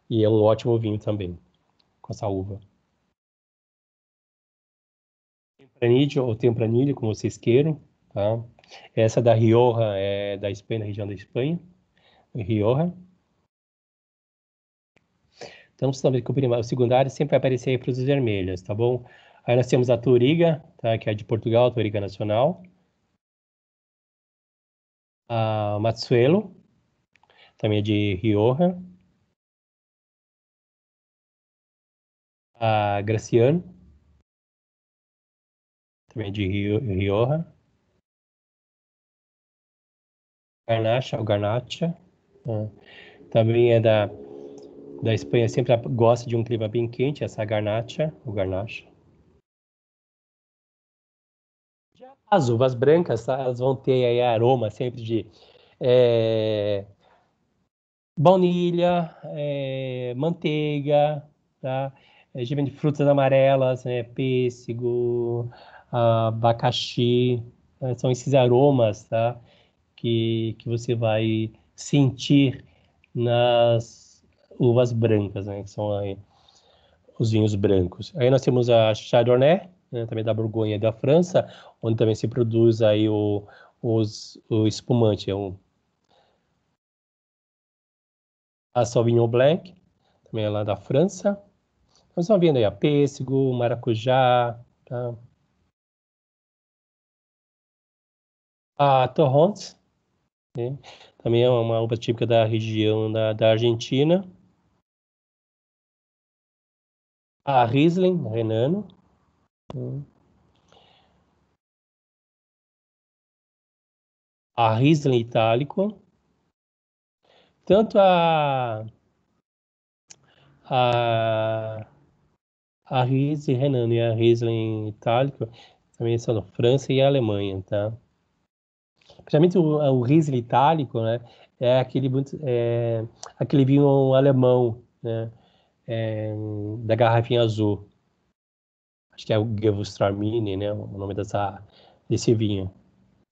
E é um ótimo vinho também, com essa uva. Tempranillo ou Tempranillo, como vocês queiram, tá? Essa da Rioja é da Espanha, da região da Espanha, Rioja. Então, vocês estão vendo que o secundário sempre vai aparecer aí frutas vermelhas, tá bom? Aí nós temos a Touriga, tá? Que é de Portugal, a Touriga Nacional. A Matsuelo, também é de Rioja. A Graciano, também é de Rioja. Garnacha, o Garnacha, também é da Espanha, sempre gosta de um clima bem quente, essa Garnacha, o Garnacha. As uvas brancas, tá? Elas vão ter aí aroma sempre de baunilha, manteiga, tá? De frutas amarelas, né? Pêssego, abacaxi, né? São esses aromas, tá? Que você vai sentir nas uvas brancas, né? Que são aí os vinhos brancos. Aí nós temos a Chardonnay, né? Também da Borgonha e da França, onde também se produz aí o espumante, a Sauvignon Blanc, também é lá da França. Nós estamos vendo aí a pêssego, maracujá, tá? A Torrontés, né? Também é uma uva típica da região da Argentina. A Riesling, Renano. A Riesling Itálico. Tanto a Riesling Renano e a Riesling Itálico também são da França e Alemanha, tá? Principalmente o Riesling Itálico, né? É aquele vinho alemão, né? Da garrafinha azul. Acho que é o Gewürztraminer, né? O nome desse vinho.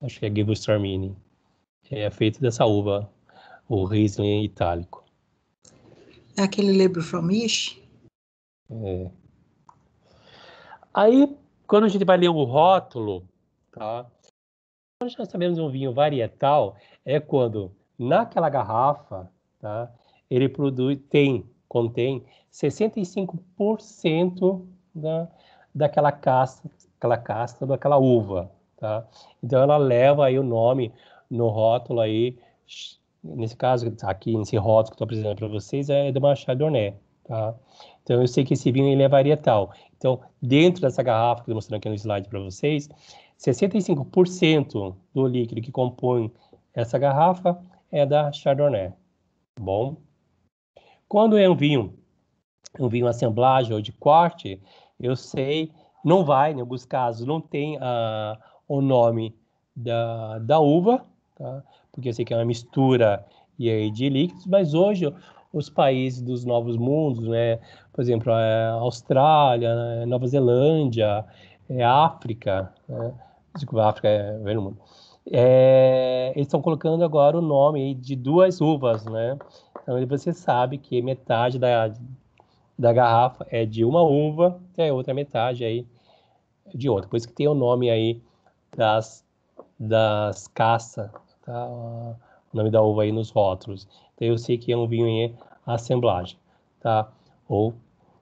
Acho que é Gewürztraminer. É feito dessa uva, o Riesling Itálico. É aquele Label from Ish? Aí, quando a gente vai ler o rótulo, tá? Quando nós sabemos um vinho varietal, é quando naquela garrafa, tá? Ele contém 65% daquela casta daquela uva, tá? Então ela leva aí o nome no rótulo aí nesse caso, aqui nesse rótulo que estou apresentando para vocês, é de uma Chardonnay, tá? Então, eu sei que esse vinho ele é varietal. Então, dentro dessa garrafa que eu estou mostrando aqui no slide para vocês, 65% do líquido que compõe essa garrafa é da Chardonnay, tá bom? Quando é um vinho assemblagem ou de corte, eu sei, não vai, em alguns casos, não tem o nome da uva, tá? Porque eu sei que é uma mistura e aí, de líquidos, mas hoje os países dos novos mundos, né? Por exemplo, a Austrália, né? Nova Zelândia, África, né? Desculpa, África é velho mundo. Eles estão colocando agora o nome aí de duas uvas, né? Então você sabe que metade da garrafa é de uma uva e a outra metade aí de outra. Por isso que tem o nome aí das caças, tá? O nome da uva aí nos rótulos. Então eu sei que é um vinho em assemblagem, tá? Ou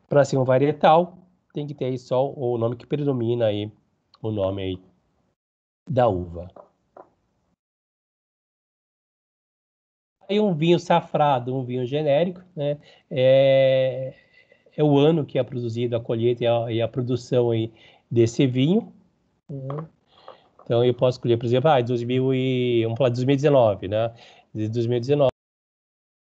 para ser um varietal, tem que ter aí só o nome que predomina aí, o nome aí da uva. Aí um vinho safrado, um vinho genérico, né? É o ano que é produzido a colheita e a produção aí desse vinho. Né? Então eu posso escolher, por exemplo, vamos falar de 2019, né? De 2019,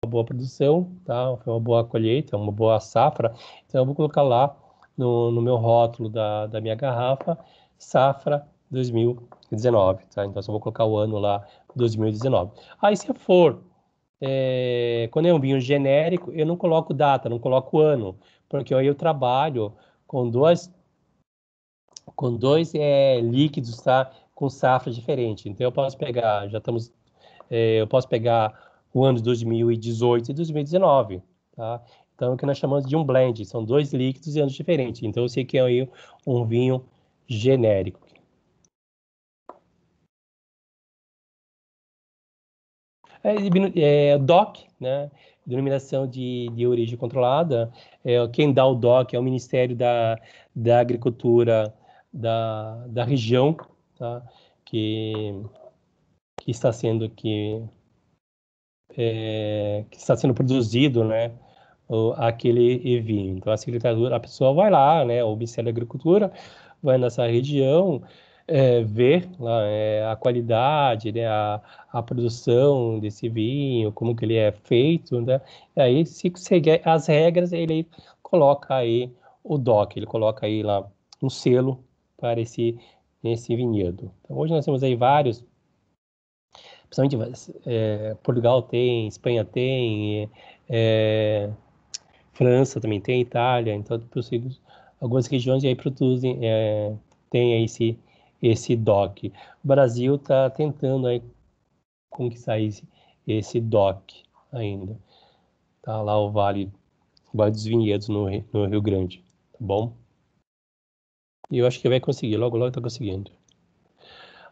uma boa produção, tá? Foi uma boa colheita, uma boa safra. Então eu vou colocar lá no meu rótulo da minha garrafa, safra 2019, tá? Então eu só vou colocar o ano lá, 2019. Aí se for quando é um vinho genérico, eu não coloco data, não coloco ano, porque aí eu trabalho com dois líquidos, tá? Com safra diferente. Então eu posso pegar, eu posso pegar o ano de 2018 e 2019, tá? Então é o que nós chamamos de um blend, são dois líquidos e anos diferentes. Então eu sei que é aí um vinho genérico. DOC, né? Denominação de origem controlada. Quem dá o DOC é o Ministério da Agricultura da região, tá? que está sendo produzido, né? Aquele vinho. Então a pessoa vai lá, né? O Ministério da Agricultura vai nessa região, ver lá, a qualidade, né? A produção desse vinho, como que ele é feito, né? E aí, se seguir as regras, ele coloca aí o DOC, ele coloca aí lá um selo para esse vinhedo. Então, hoje nós temos aí vários, principalmente Portugal tem, Espanha tem, França também tem, Itália, então algumas regiões aí produzem, tem aí esse DOC. O Brasil está tentando aí conquistar esse DOC ainda. Tá lá o Vale dos Vinhedos no Rio Grande, tá bom? E eu acho que vai conseguir, logo está conseguindo.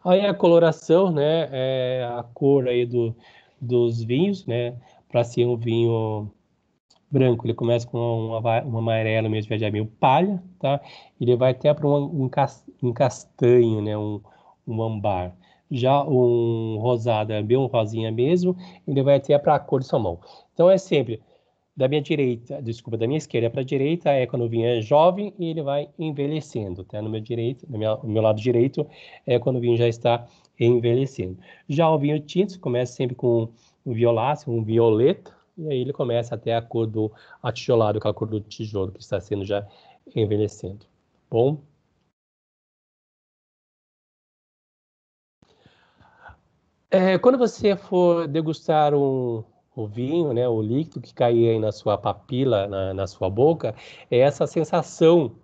Aí a coloração, né, a cor aí dos vinhos, né, para ser um vinho branco, ele começa com um amarelo mesmo, já meio palha, tá? Ele vai até para um castanho, né, um ambar. Já um rosado é bem um rosinha mesmo, ele vai até para a cor de salmão. Então é sempre da minha esquerda para a direita é quando o vinho é jovem e ele vai envelhecendo, tá? No meu lado direito é quando o vinho já está envelhecendo. Já o vinho tinto começa sempre com um violáceo, um violeta, e aí ele começa até a cor do atijolado, aquela cor do tijolo que está sendo já envelhecendo. Bom? Quando você for degustar o vinho, né, o líquido que cair aí na sua papila, na sua boca, é essa sensação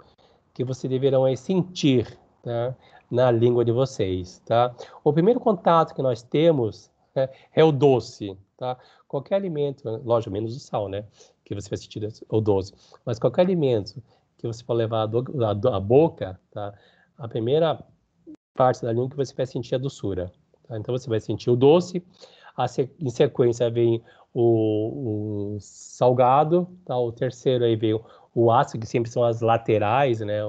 que vocês deverão aí sentir, tá, na língua de vocês, tá? O primeiro contato que nós temos é o doce, tá? Qualquer alimento, lógico, menos o sal, né, que você vai sentir o doce, mas qualquer alimento que você for levar à boca, tá? A primeira parte da língua que você vai sentir é a doçura. Tá? Então você vai sentir o doce, em sequência vem o salgado, tá? O terceiro aí vem o ácido, que sempre são as laterais, né?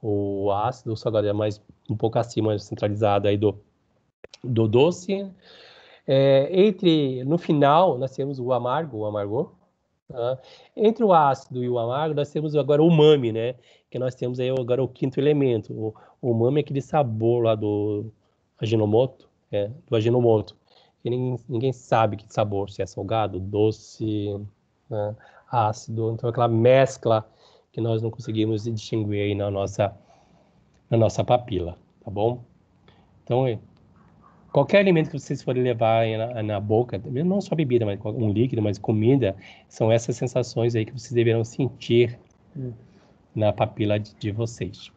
O ácido, o salgado é mais um pouco acima, centralizado aí do doce. No final, nós temos o amargo, o amargor. Tá? Entre o ácido e o amargo, nós temos agora o umami, né? Que nós temos aí agora o quinto elemento. O umami é aquele sabor lá do Ajinomoto, do Ajinomoto. Que ninguém sabe que sabor, se é salgado, doce, né, ácido. Então, aquela mescla que nós não conseguimos distinguir aí na nossa papila, tá bom? Então, qualquer alimento que vocês forem levar na boca, não só bebida, mas um líquido, mas comida, são essas sensações aí que vocês deverão sentir na papila de vocês.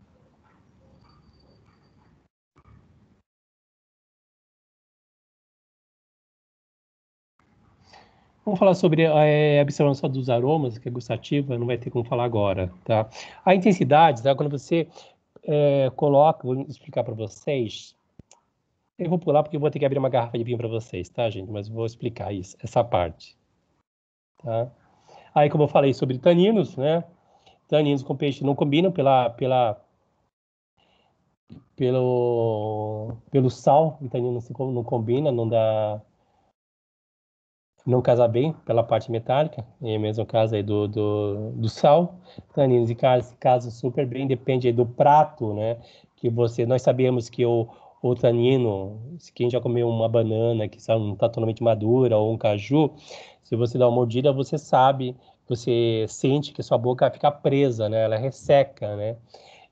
Vamos falar sobre a observação dos aromas, que é gustativa, não vai ter como falar agora, tá? A intensidade, tá? Quando você coloca, vou explicar para vocês. Eu vou pular porque eu vou ter que abrir uma garrafa de vinho para vocês, tá, gente? Mas vou explicar essa parte, tá? Aí, como eu falei sobre taninos, né? Taninos com peixe não combinam pelo sal. O tanino não combina, não casa bem pela parte metálica. É o mesmo caso aí do sal. Taninos e se casam super bem, depende aí do prato, né? Nós sabemos que o tanino, quem já comeu uma banana que não está totalmente madura, ou um caju, se você dá uma mordida, você sente que a sua boca fica presa, né? Ela resseca, né?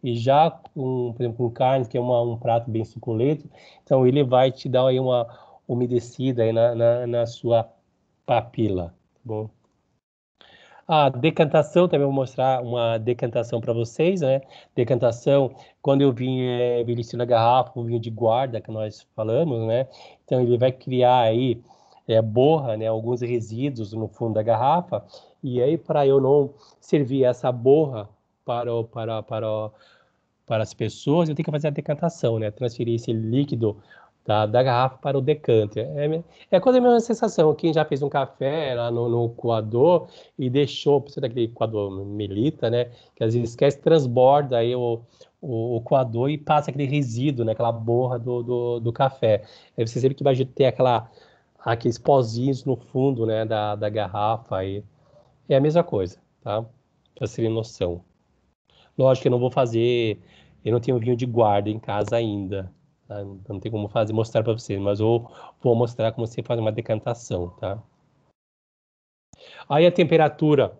E já, por exemplo, com carne, que é um prato bem suculento, então ele vai te dar aí uma umedecida aí na sua papila, tá bom? A decantação, também vou mostrar uma decantação para vocês, né? Decantação, quando eu vim envelhecer na garrafa, um vinho de guarda que nós falamos, né? Então ele vai criar aí borra, né? Alguns resíduos no fundo da garrafa, e aí para eu não servir essa borra para as pessoas, eu tenho que fazer a decantação, né? Transferir esse líquido da garrafa para o decanter. É quase a mesma sensação. Quem já fez um café lá no coador e deixou, precisa daquele coador melita, né? Que às vezes esquece, transborda aí o coador e passa aquele resíduo, né? Aquela borra do café. Aí você sempre que vai ter aqueles pozinhos no fundo, né? Da garrafa. Aí. É a mesma coisa, tá? Para vocês terem noção. Lógico que eu não tenho vinho de guarda em casa ainda, tá? Não tem como mostrar para vocês, mas eu vou mostrar como você faz uma decantação, tá? Aí a temperatura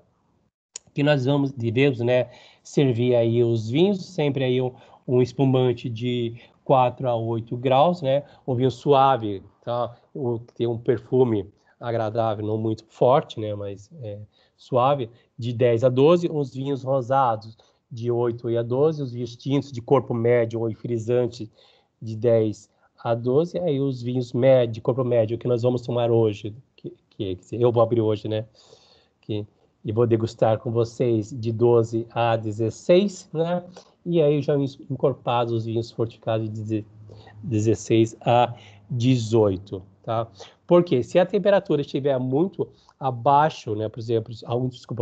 que nós devemos, né, servir aí os vinhos, sempre aí um espumante de 4 a 8 graus, né? Um vinho suave, tá? Tem um perfume agradável, não muito forte, né, mas suave, de 10 a 12, uns vinhos rosados de 8 a 12, os vinhos tintos de corpo médio ou frisante de 10 a 12, aí os vinhos de corpo médio que nós vamos tomar hoje, que eu vou abrir hoje, né, e vou degustar com vocês de 12 a 16, né, e aí já encorpados os vinhos fortificados de 16 a 18, tá? Porque se a temperatura estiver muito abaixo, né, por exemplo,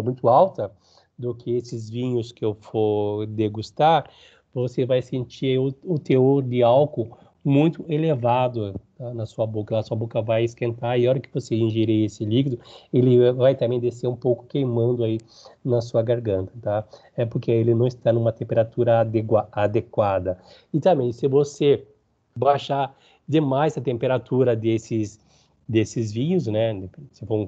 muito alta do que esses vinhos que eu for degustar, você vai sentir o teor de álcool muito elevado, tá, na sua boca. A sua boca vai esquentar e a hora que você ingerir esse líquido, ele vai também descer um pouco queimando aí na sua garganta, tá? É porque ele não está numa temperatura adequada. E também, se você baixar demais a temperatura desses vinhos, né? Se for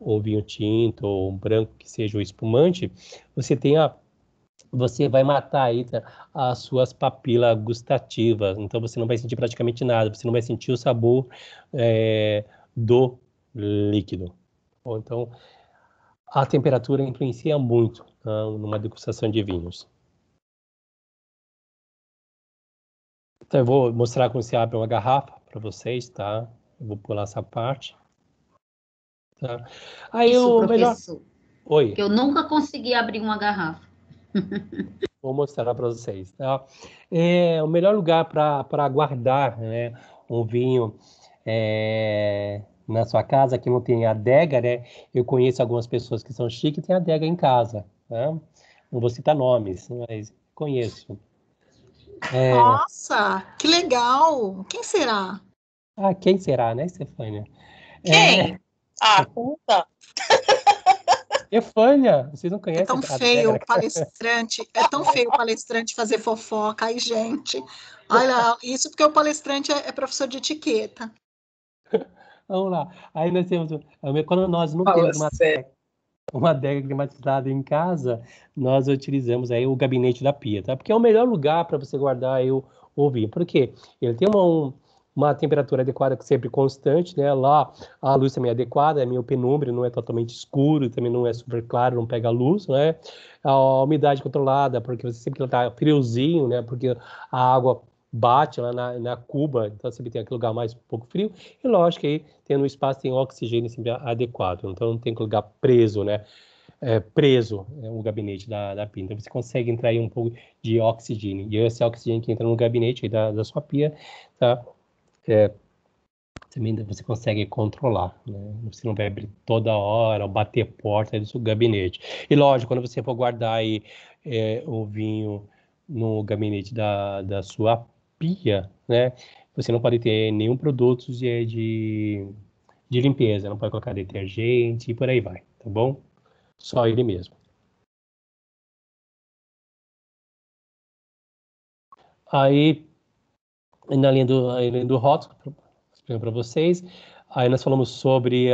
um vinho tinto ou um branco que seja o espumante, você vai matar aí as suas papilas gustativas. Então você não vai sentir praticamente nada, você não vai sentir o sabor do líquido. Bom, então a temperatura influencia muito, tá, numa degustação de vinhos. Então eu vou mostrar como se abre uma garrafa para vocês, tá? Eu vou pular essa parte. Tá? Aí Isso, o melhor. professor. Oi. Que eu nunca consegui abrir uma garrafa. Vou mostrar para vocês, tá? O melhor lugar para guardar, né, um vinho na sua casa que não tem adega, né? Eu conheço algumas pessoas que são chiques e têm adega em casa, tá? Não vou citar nomes, mas conheço. Nossa, que legal! Quem será? Ah, quem será, né, Stefânia? Quem? Ah, conta. Stefânia, vocês não É conhecem tão a feio Adega? o palestrante, é tão feio o palestrante fazer fofoca. Ai, gente, olha, isso porque o palestrante é professor de etiqueta. Vamos lá. Aí nós temos, quando nós não Fala temos sério. uma adega climatizada em casa, nós utilizamos aí o gabinete da pia, tá? Porque é o melhor lugar para você guardar aí o vinho. Por quê? Ele tem uma temperatura adequada, sempre constante, né? Lá a luz também é adequada, é meio penumbra, não é totalmente escuro, também não é super claro, não pega luz, né? A umidade controlada, porque você sempre está friozinho, né? Porque a água bate lá na cuba, então sempre tem aquele lugar mais um pouco frio. E lógico que aí tendo um espaço tem oxigênio sempre adequado, então não tem que lugar preso, né? Preso o gabinete da pia. Então você consegue entrar aí um pouco de oxigênio. E esse oxigênio que entra no gabinete aí da sua pia, tá? Também você consegue controlar, né? Você não vai abrir toda hora ou bater porta do seu gabinete. E lógico, quando você for guardar aí o vinho no gabinete da sua pia, né? Você não pode ter nenhum produto de limpeza, não pode colocar detergente e por aí vai, tá bom? Só ele mesmo. Aí, na linha do rótulo, para vocês, aí nós falamos sobre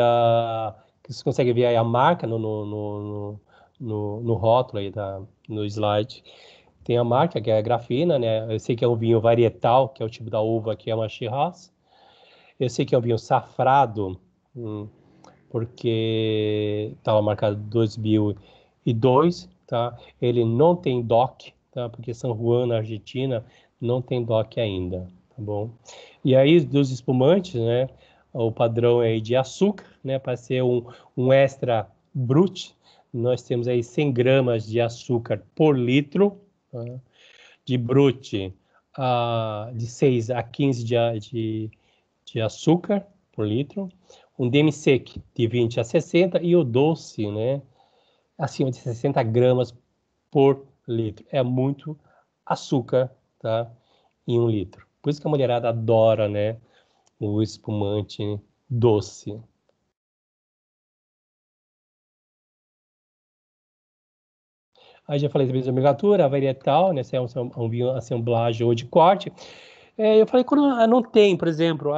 que você consegue ver aí a marca no rótulo aí, no slide. Tem a marca, que é a grafina, né? Eu sei que é um vinho varietal, que é o tipo da uva que é uma Shiraz. Eu sei que é um vinho safrado, porque estava marcado 2002, tá? Ele não tem DOC, tá? Porque San Juan, na Argentina, não tem DOC ainda, tá bom? E aí, dos espumantes, né? O padrão é de açúcar, né? Para ser um extra brut, nós temos aí 100 gramas de açúcar por litro, tá? De brut, de 6 a 15 de açúcar por litro, um demi-sec de 20 a 60 e o doce, né, acima de 60 gramas por litro. É muito açúcar, tá, em 1 litro. Por isso que a mulherada adora, né, o espumante doce. Aí já falei também de nomenclatura, varietal, né, se é um vinho assemblagem ou de corte. Eu falei, quando não tem, por exemplo,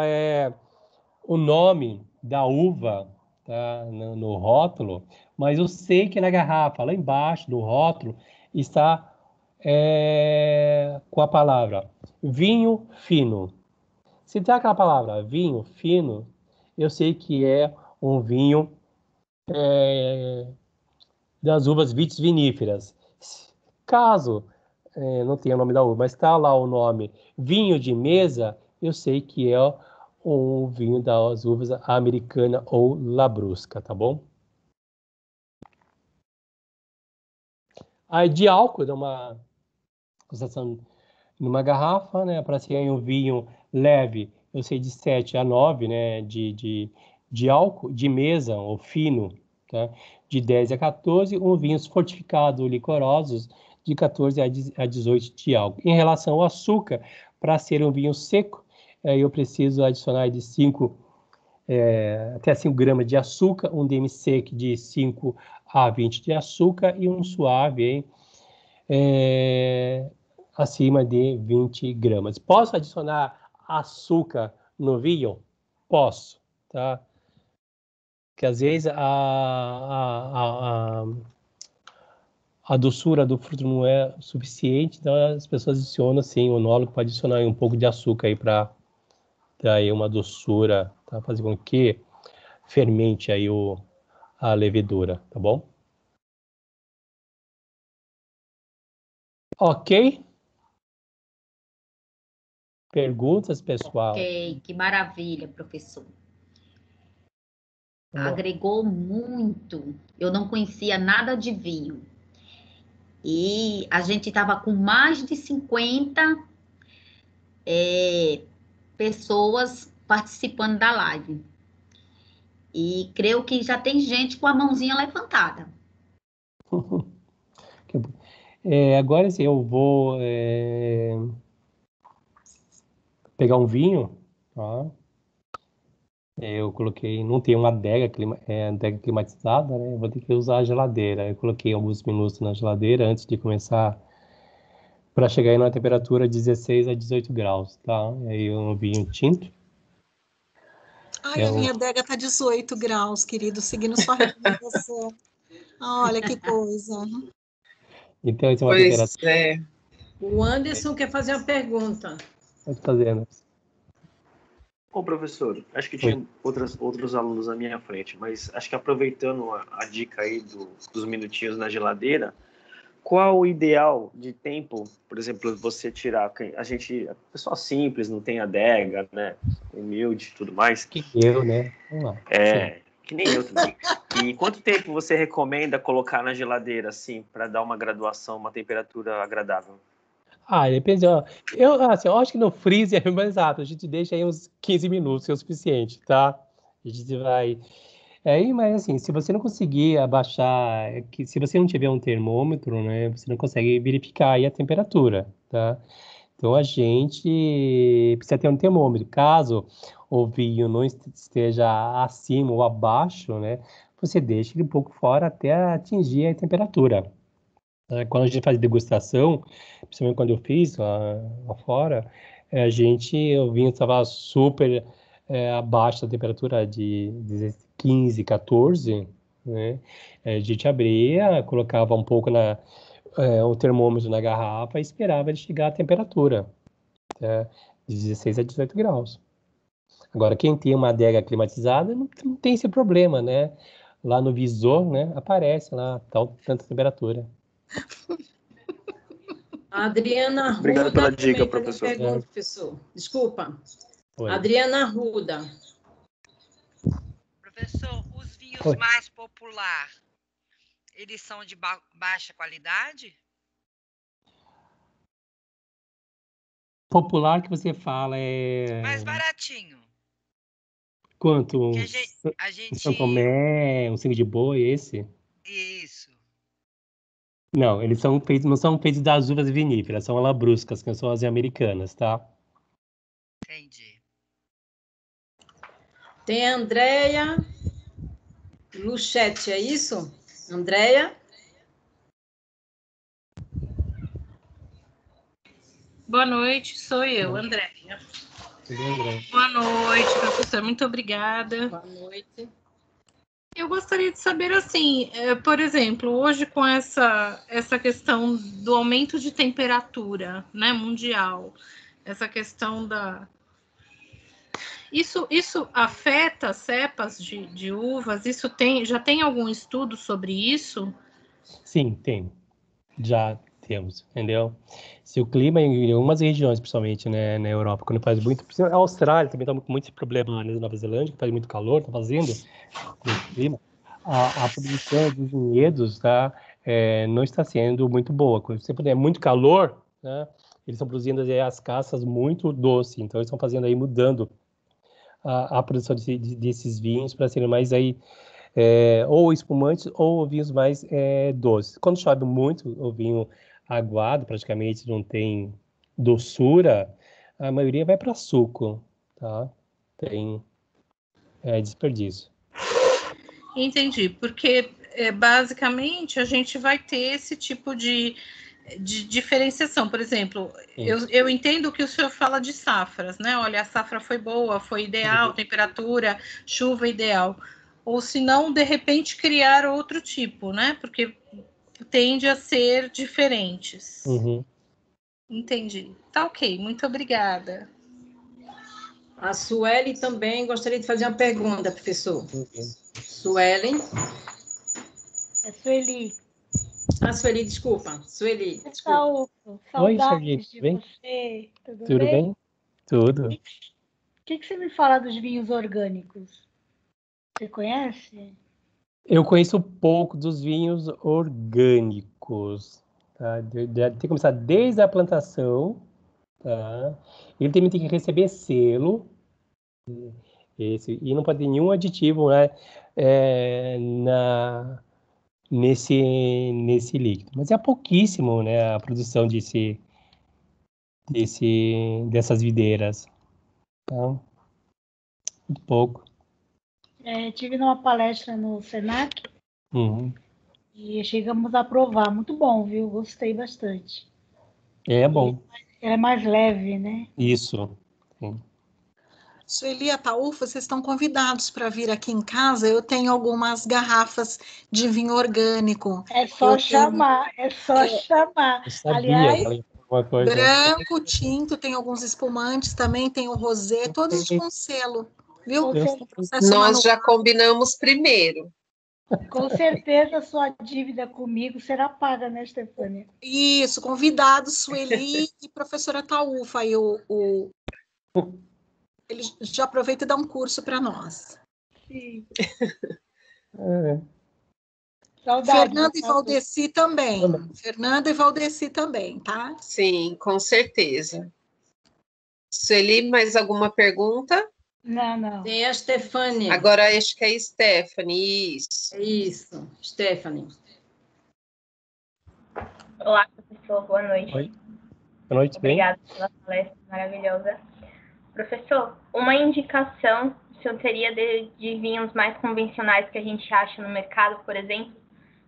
o nome da uva, tá, no rótulo, mas eu sei que na garrafa, lá embaixo do rótulo, está com a palavra vinho fino. Se tem aquela palavra vinho fino, eu sei que é um vinho das uvas vitis viníferas. Caso não tenha o nome da uva, mas está lá o nome vinho de mesa, eu sei que é um vinho das uvas americana ou labrusca, tá bom? Aí de álcool, dá uma concentração numa garrafa, né? Para ser um vinho leve, eu sei de 7 a 9, né? De álcool, de mesa ou fino, tá? De 10 a 14, um vinhos fortificados licorosos de 14 a 18 de álcool. Em relação ao açúcar, para ser um vinho seco, eu preciso adicionar de 5 até 5 gramas de açúcar, um demi-sec de 5 a 20 de açúcar e um suave, hein? Acima de 20 gramas. Posso adicionar açúcar no vinho? Posso, tá? Porque às vezes a doçura do fruto não é suficiente, então as pessoas adicionam, sim, o enólogo pode adicionar um pouco de açúcar aí para dar aí uma doçura, tá? Fazer com que fermente aí a levedura, tá bom? Ok? Perguntas, pessoal? Ok, que maravilha, professor. Vamos lá. Agregou muito. Eu não conhecia nada de vinho. E a gente estava com mais de 50 pessoas participando da live. E creio que já tem gente com a mãozinha levantada. Agora sim, eu vou pegar um vinho, tá? Eu coloquei, não tem uma adega, adega climatizada, né? Eu vou ter que usar a geladeira. Eu coloquei alguns minutos na geladeira antes de começar, para chegar aí numa temperatura 16 a 18 graus, tá? Aí um vinho tinto. Ai, a minha adega tá 18 graus, querido, seguindo sua recomendação. Olha que coisa. Então, essa é uma Pois temperatura. é. O Anderson quer fazer uma pergunta. Pode fazer, né? Ô, professor, acho que Oi. tinha outros alunos à minha frente, mas acho que aproveitando a dica aí dos minutinhos na geladeira, qual o ideal de tempo, por exemplo, você tirar, a pessoa simples, não tem adega, né, humilde e tudo mais. Que eu, né? Vamos lá. Que nem eu também. E quanto tempo você recomenda colocar na geladeira, assim, para dar uma graduação, uma temperatura agradável? Depende, ó. Eu acho que no freezer é mais rápido. A gente deixa aí uns 15 minutos, é o suficiente, tá? A gente vai... mas assim, se você não conseguir abaixar, se você não tiver um termômetro, né, você não consegue verificar aí a temperatura, tá? Então, a gente precisa ter um termômetro. Caso o vinho não esteja acima ou abaixo, né, você deixa ele um pouco fora até atingir a temperatura. Quando a gente faz degustação, principalmente quando eu fiz lá fora, o vinho estava super abaixo da temperatura de 15, 14, né? A gente abria, colocava um pouco o termômetro na garrafa e esperava ele chegar à temperatura, de 16 a 18 graus. Agora, quem tem uma adega climatizada não tem esse problema, né? Lá no visor, né, aparece lá tanta temperatura. A Adriana Arruda. Obrigado pela dica, também professor. Pergunta, professor. Desculpa. Oi. Adriana Arruda. Professor, os vinhos Oi. mais populares, eles são de baixa qualidade? Popular que você fala é... Mais baratinho. Quanto? Que Um a gente... São Tomé, um sangue de boi, esse? Isso. Não, eles não são feitos das uvas viníferas, são labruscas, que são as americanas, tá? Entendi. Tem a Andréia Luchetti, é isso? Andréia? Boa noite, sou eu, Andréia. André. Boa noite, professor, muito obrigada. Boa noite. Eu gostaria de saber, assim, por exemplo, hoje com essa questão do aumento de temperatura, né, mundial, essa questão da... Isso afeta cepas de uvas? Já tem algum estudo sobre isso? Sim, tem. Já temos, entendeu? Se o clima em algumas regiões, principalmente, né, na Europa, quando faz muito... A Austrália também está com muito esse problema, na Nova Zelândia, que faz muito calor, está fazendo com o clima. A produção dos vinhedos, tá, não está sendo muito boa. Quando você puder muito calor, né, eles estão produzindo as cascas muito doces, então eles estão fazendo aí, mudando a produção desses vinhos para serem mais aí ou espumantes ou vinhos mais doces. Quando chove muito, o vinho aguado praticamente não tem doçura, a maioria vai para suco, tá? Tem desperdício. Entendi, porque basicamente a gente vai ter esse tipo de diferenciação. Por exemplo, eu entendo que o senhor fala de safras, né? Olha, a safra foi boa, foi ideal, temperatura, chuva ideal. Ou se não, de repente, criar outro tipo, né? Porque tende a ser diferentes. Uhum. Entendi. Tá ok, muito obrigada. A Sueli também gostaria de fazer uma pergunta, professor. Uhum. Sueli. É Sueli. Sueli, desculpa. Sueli, desculpa. Oi, Saudades de bem? você. Tudo bem? Tudo. O que você me fala dos vinhos orgânicos? Você conhece? Eu conheço pouco dos vinhos orgânicos, tá? Tem que começar desde a plantação, tá? Ele também tem que receber selo, e não pode ter nenhum aditivo, né, nesse líquido. Mas é pouquíssimo, né, a produção dessas videiras, tá? Muito pouco. Tive numa palestra no Senac Uhum. e chegamos a aprovar. Muito bom, viu? Gostei bastante. É bom. Ela é mais leve, né? Isso. Sim. Sueli e Ataúfa, vocês estão convidados para vir aqui em casa. Eu tenho algumas garrafas de vinho orgânico. É só chamar, é só chamar. Eu sabia Aliás, que ela ia falar alguma coisa. branco, tinto, tem alguns espumantes também, tem o rosé, todos com selo, viu? Nós já combinamos primeiro. Com certeza sua dívida comigo será paga, né, Stefânia? Isso, convidados, Sueli e professora Ataúfa. Aí ele já aproveita e dá um curso para nós. Sim. Fernanda e Valdeci também. Fernanda e Valdeci também, tá? Sim, com certeza. Sueli, mais alguma pergunta? Não. Tem a Stefânia. Agora acho que é Stephanie, isso. Isso, Stephanie. Olá, professor, boa noite. Oi. Boa noite, Obrigada pela palestra maravilhosa. Professor, uma indicação o senhor teria de vinhos mais convencionais que a gente acha no mercado, por exemplo,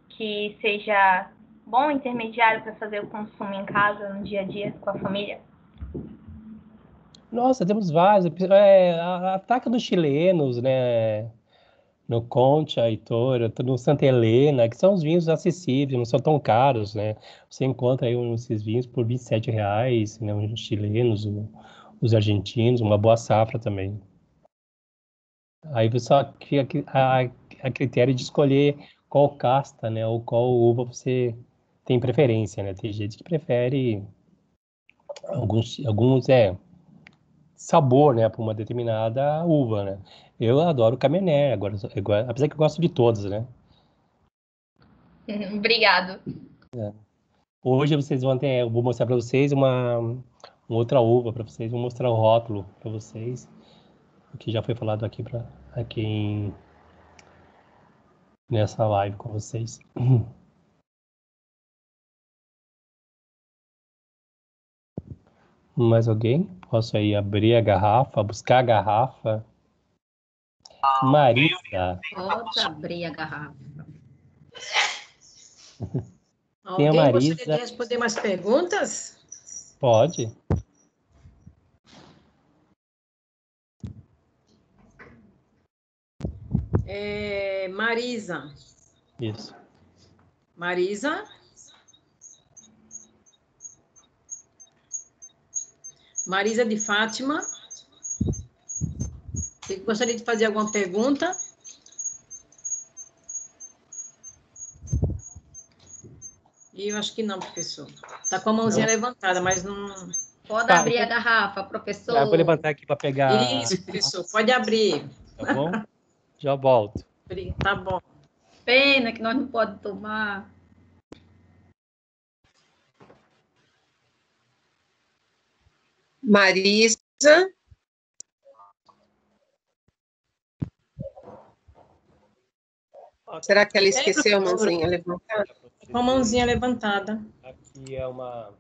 que seja bom, intermediário para fazer o consumo em casa, no dia a dia, com a família? Nossa, temos vários. A taca dos chilenos, né? No Concha e Toro, no Santa Helena, que são os vinhos acessíveis, não são tão caros, né? Você encontra aí esses vinhos por R$ 27, né? Os chilenos, os argentinos, uma boa safra também. Aí você só fica a critério de escolher qual casta, né? Ou qual uva você tem preferência, né? Tem gente que prefere alguns sabor, né, para uma determinada uva, né? Eu adoro Cabernet, apesar que eu gosto de todas, né? Obrigado. Hoje eu vou mostrar para vocês uma outra uva para vocês, vou mostrar o rótulo para vocês, o que já foi falado aqui nessa live com vocês. Mais alguém? Posso aí abrir a garrafa, buscar a garrafa? Marisa. Pode abrir a garrafa. Tem a Alguém Marisa. gostaria de responder mais perguntas? Pode. Marisa. Isso. Marisa? Marisa de Fátima. Você gostaria de fazer alguma pergunta? Eu acho que não, professor. Está com a mãozinha levantada, mas não... Pode abrir a garrafa, professor. Eu vou levantar aqui para pegar... Isso, professor. Pode abrir. Tá bom? Já volto. Tá bom. Pena que nós não podemos tomar. Marisa. Será que ela esqueceu a mãozinha levantada? Com a mãozinha levantada. Aqui é uma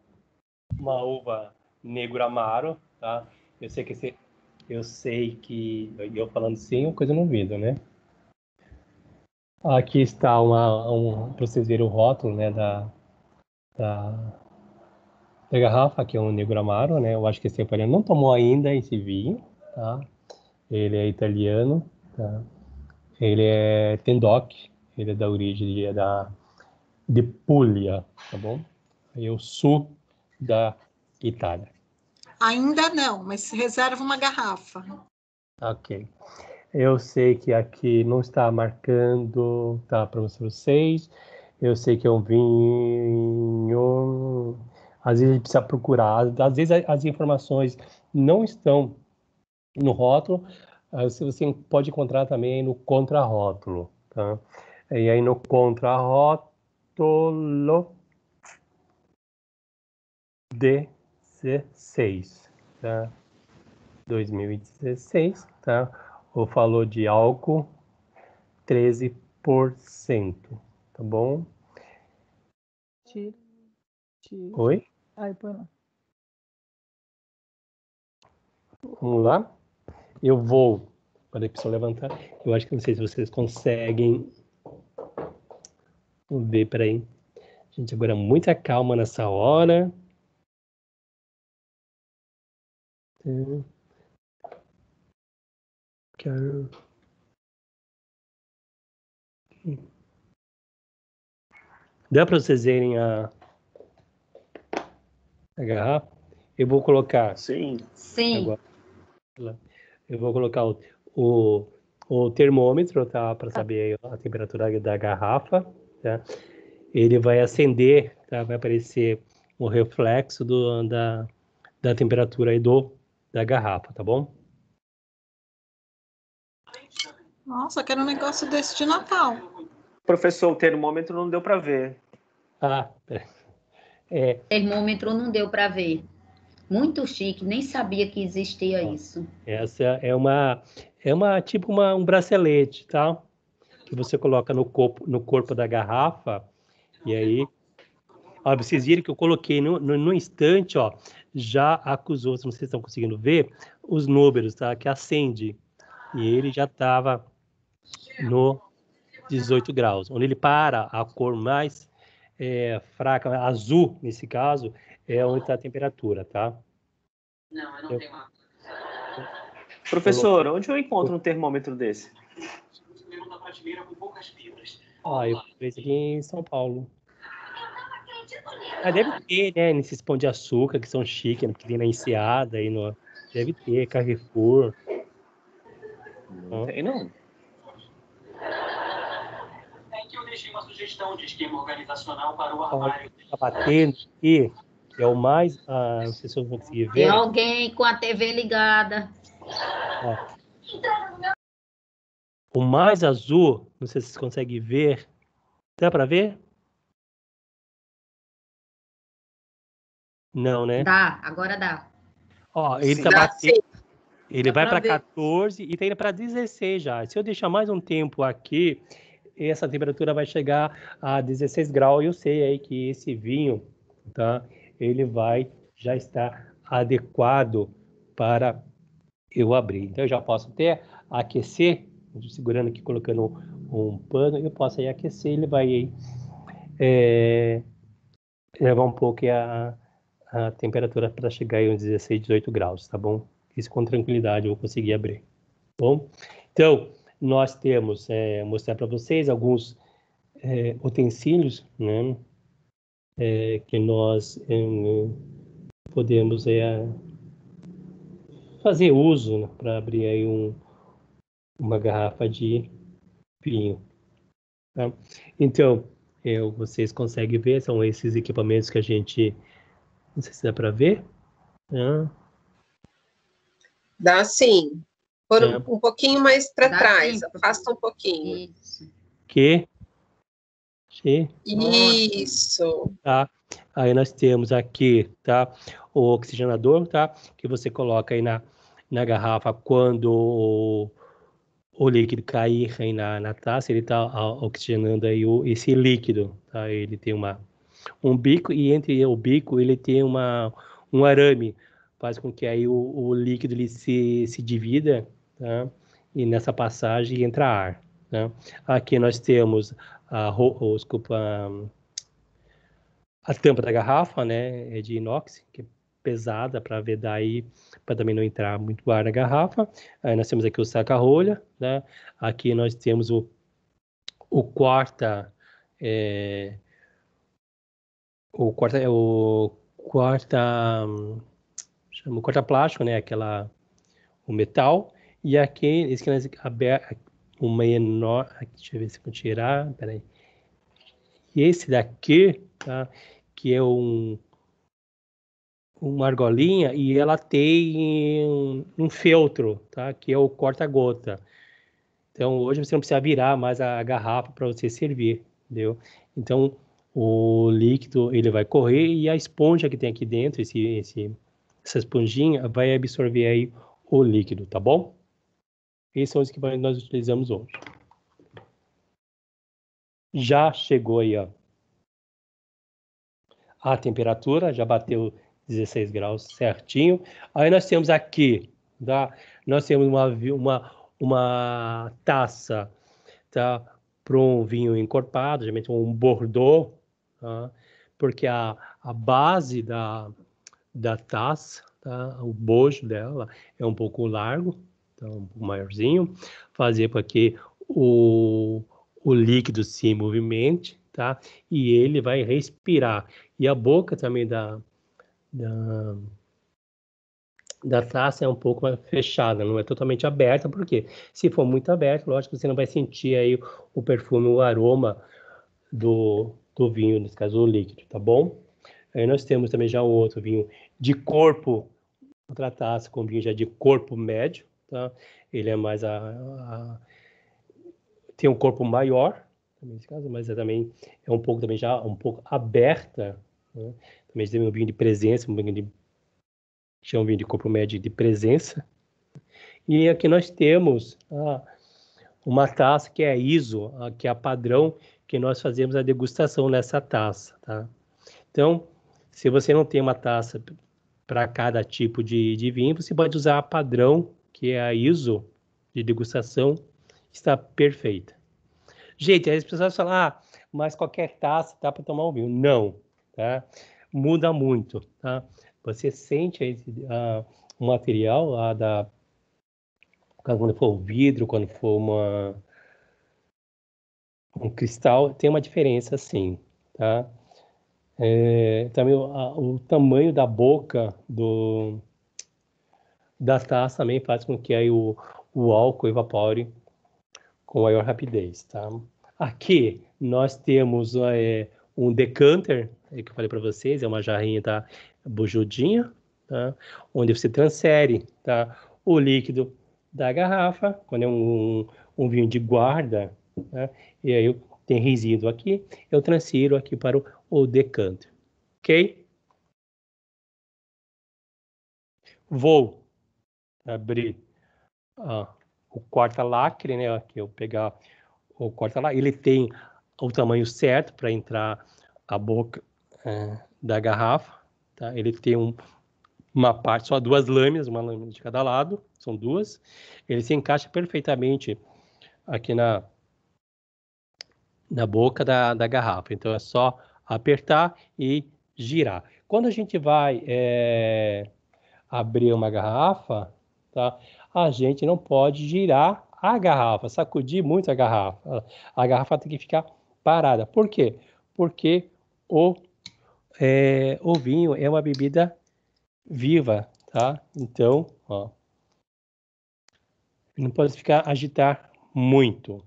uva Negro Amaro, tá? Eu sei que eu falando assim, uma coisa no ouvido, né? Aqui está para vocês verem o rótulo, né, da garrafa, aqui é um Negro Amaro, né? Eu acho que esse italiano não tomou ainda esse vinho, tá? Ele é italiano, tá? Ele é Tendoc, ele é da origem de Puglia, tá bom? Aí é o sul da Itália. Ainda não, mas reserva uma garrafa. Ok. Eu sei que aqui não está marcando, tá, para vocês. Eu sei que é um vinho... Às vezes a gente precisa procurar. Às vezes as informações não estão no rótulo. Você pode encontrar também no contrarótulo, tá? E aí no contrarótulo 16, tá? 2016, tá? Ou falou de álcool 13%, tá bom? Tira. Oi? Aí, põe lá. Vamos lá? Eu vou Pode a pessoa levantar. Eu acho que não sei se vocês conseguem. Vamos ver, peraí. Gente, agora muita calma nessa hora. Quero... Dá para vocês verem a garrafa? Eu vou colocar... Sim. Sim. Agora, eu vou colocar o termômetro, tá? Para saber a temperatura da garrafa, tá? Ele vai acender, tá? Vai aparecer o reflexo da temperatura aí da garrafa, tá bom? Nossa, quero um negócio desse de Natal. Professor, o termômetro não deu para ver. Termômetro não deu para ver. Muito chique, nem sabia que existia isso. Essa é tipo um bracelete, tá? Que você coloca no corpo da garrafa. E aí, ó, vocês viram que eu coloquei no instante, ó, já acusou, se vocês estão conseguindo ver, os números, tá? Que acende. E ele já estava no 18 graus. Onde ele para, a cor mais fraca, azul, nesse caso, é onde está a temperatura, tá? Não, eu não tenho uma. Professor, onde eu encontro um termômetro desse? Eu comprei esse aqui em São Paulo. Deve ter, né, nesses pão de açúcar que são chiques, que tem na Enseada, aí deve ter, Carrefour. Não tem, não. É que eu deixei uma sugestão de esquema organizacional para o armário. Tá batendo aqui, que é o mais... não sei se eu vou conseguir ver. Tem alguém com a TV ligada. O mais azul, não sei se vocês conseguem ver. Dá para ver? Não, né? Dá, agora dá. Ó, ele tá batendo. Ele vai para 14 e tá indo para 16 já. Se eu deixar mais um tempo aqui, essa temperatura vai chegar a 16 graus. Eu sei aí que esse vinho, tá? Ele vai já estar adequado para eu abrir. Então eu já posso até aquecer, segurando aqui, colocando um pano, eu posso aí aquecer, ele vai aí, levar um pouco a temperatura para chegar aí uns 16, 18 graus, tá bom? Isso com tranquilidade eu vou conseguir abrir, tá bom? Então, nós temos, mostrar para vocês alguns utensílios, né, que nós podemos fazer uso, né, para abrir aí uma garrafa de vinho, tá? Então, vocês conseguem ver, são esses equipamentos que a gente, não sei se dá para ver, né? Dá sim. Um pouquinho mais para trás, sim. Afasta um pouquinho. Isso. Tá. Aí nós temos aqui, tá, o oxigenador, tá, que você coloca aí na garrafa quando o líquido cair aí na taça, ele tá oxigenando aí esse líquido, tá? Ele tem um bico e entre o bico ele tem um arame, faz com que aí o líquido ele se divida, tá? E nessa passagem entra ar, tá? Aqui nós temos a tampa da garrafa, né, é de inox, que é pesada para vedar aí, para também não entrar muito ar na garrafa. Aí nós temos aqui o saca-rolha, né? Aqui nós temos o corta-plástico, né, o metal, e aqui esse que nós o menor, deixa eu ver se eu vou tirar, peraí. E esse daqui, tá, que é uma argolinha e ela tem um feltro, tá, que é o corta-gota. Então, hoje você não precisa virar mais a garrafa para você servir, entendeu? Então, o líquido, ele vai correr e a esponja que tem aqui dentro, essa esponjinha, vai absorver aí o líquido, tá bom? Esses são os que nós utilizamos hoje. Já chegou aí, ó, a temperatura, já bateu 16 graus certinho. Aí nós temos aqui, tá? Nós temos uma taça, tá, para um vinho encorpado, geralmente um Bordeaux, tá? Porque a base da taça, tá, o bojo dela é um pouco largo, então um pouco maiorzinho, fazer para que o líquido se movimente, tá? E ele vai respirar. E a boca também da taça é um pouco mais fechada, não é totalmente aberta, porque se for muito aberta, lógico que você não vai sentir aí o perfume, o aroma do vinho, nesse caso o líquido, tá bom? Aí nós temos também já outro vinho de corpo, outra taça com vinho já de corpo médio, tá? Ele é mais tem um corpo maior, nesse caso, mas também é um pouco também já um pouco aberta, né? Também tem um vinho de presença, um vinho de chama um vinho de corpo médio de presença. E aqui nós temos uma taça que é a ISO, que é a padrão que nós fazemos a degustação nessa taça, tá? Então, se você não tem uma taça para cada tipo de vinho, você pode usar a padrão, que é a ISO de degustação, está perfeita. Gente, aí as pessoas falam, mas qualquer taça dá para tomar um vinho. Não, tá? Muda muito, tá? Você sente o material lá quando for o vidro, quando for um cristal, tem uma diferença sim, tá? Também o tamanho da boca da taça também faz com que aí o álcool evapore com maior rapidez, tá? Aqui nós temos um decanter, que eu falei para vocês, é uma jarrinha, tá, bujudinha, tá? Onde você transfere, tá, o líquido da garrafa, quando é um vinho de guarda, tá? E aí tem resíduo aqui, eu transfiro aqui para o decanter, ok? Vou abrir o corta-lacre, né? Aqui eu pegar o corta-lacre, ele tem o tamanho certo para entrar a boca da garrafa, tá? Ele tem uma parte, só duas lâminas, uma lâmina de cada lado, são duas. Ele se encaixa perfeitamente aqui na boca da garrafa. Então é só apertar e girar. Quando a gente vai abrir uma garrafa, tá? A gente não pode girar a garrafa, sacudir muito a garrafa. A garrafa tem que ficar parada. Por quê? Porque o vinho é uma bebida viva, tá? Então, não pode agitar muito.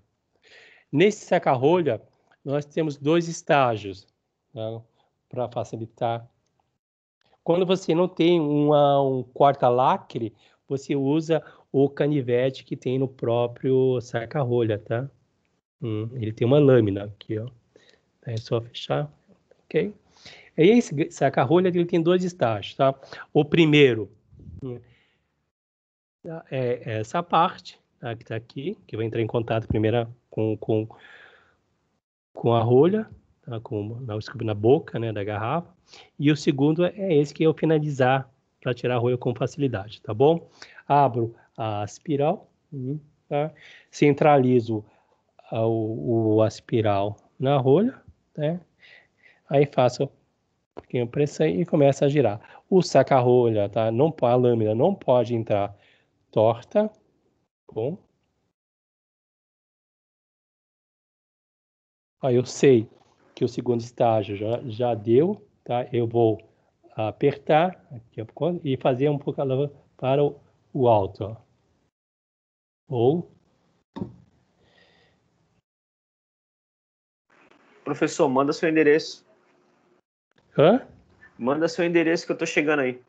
Nesse saca-rolha, nós temos 2 estágios, tá? Para facilitar. Quando você não tem um corta-lacre, você usa o canivete que tem no próprio saca-rolha, tá? Ele tem uma lâmina aqui, ó. É só fechar, ok? E esse saca-rolha ele tem 2 estágios, tá? O primeiro é essa parte, tá? Que está aqui, que vai entrar em contato primeiro com a rolha, tá? Na boca, né, da garrafa. E o segundo é esse que é o finalizar, para tirar a rolha com facilidade, tá bom? Abro a espiral, tá? Centralizo o espiral na rolha, né? Aí faço um pouquinho de pressão e começa a girar. O saca-rolha, tá? A lâmina não pode entrar torta, bom? Aí eu sei que o segundo estágio já deu, tá? Eu vou apertar aqui e fazer um pouco a lâmina para o alto, ó. Ou... Professor, manda seu endereço. Hã? Manda seu endereço que eu tô chegando aí.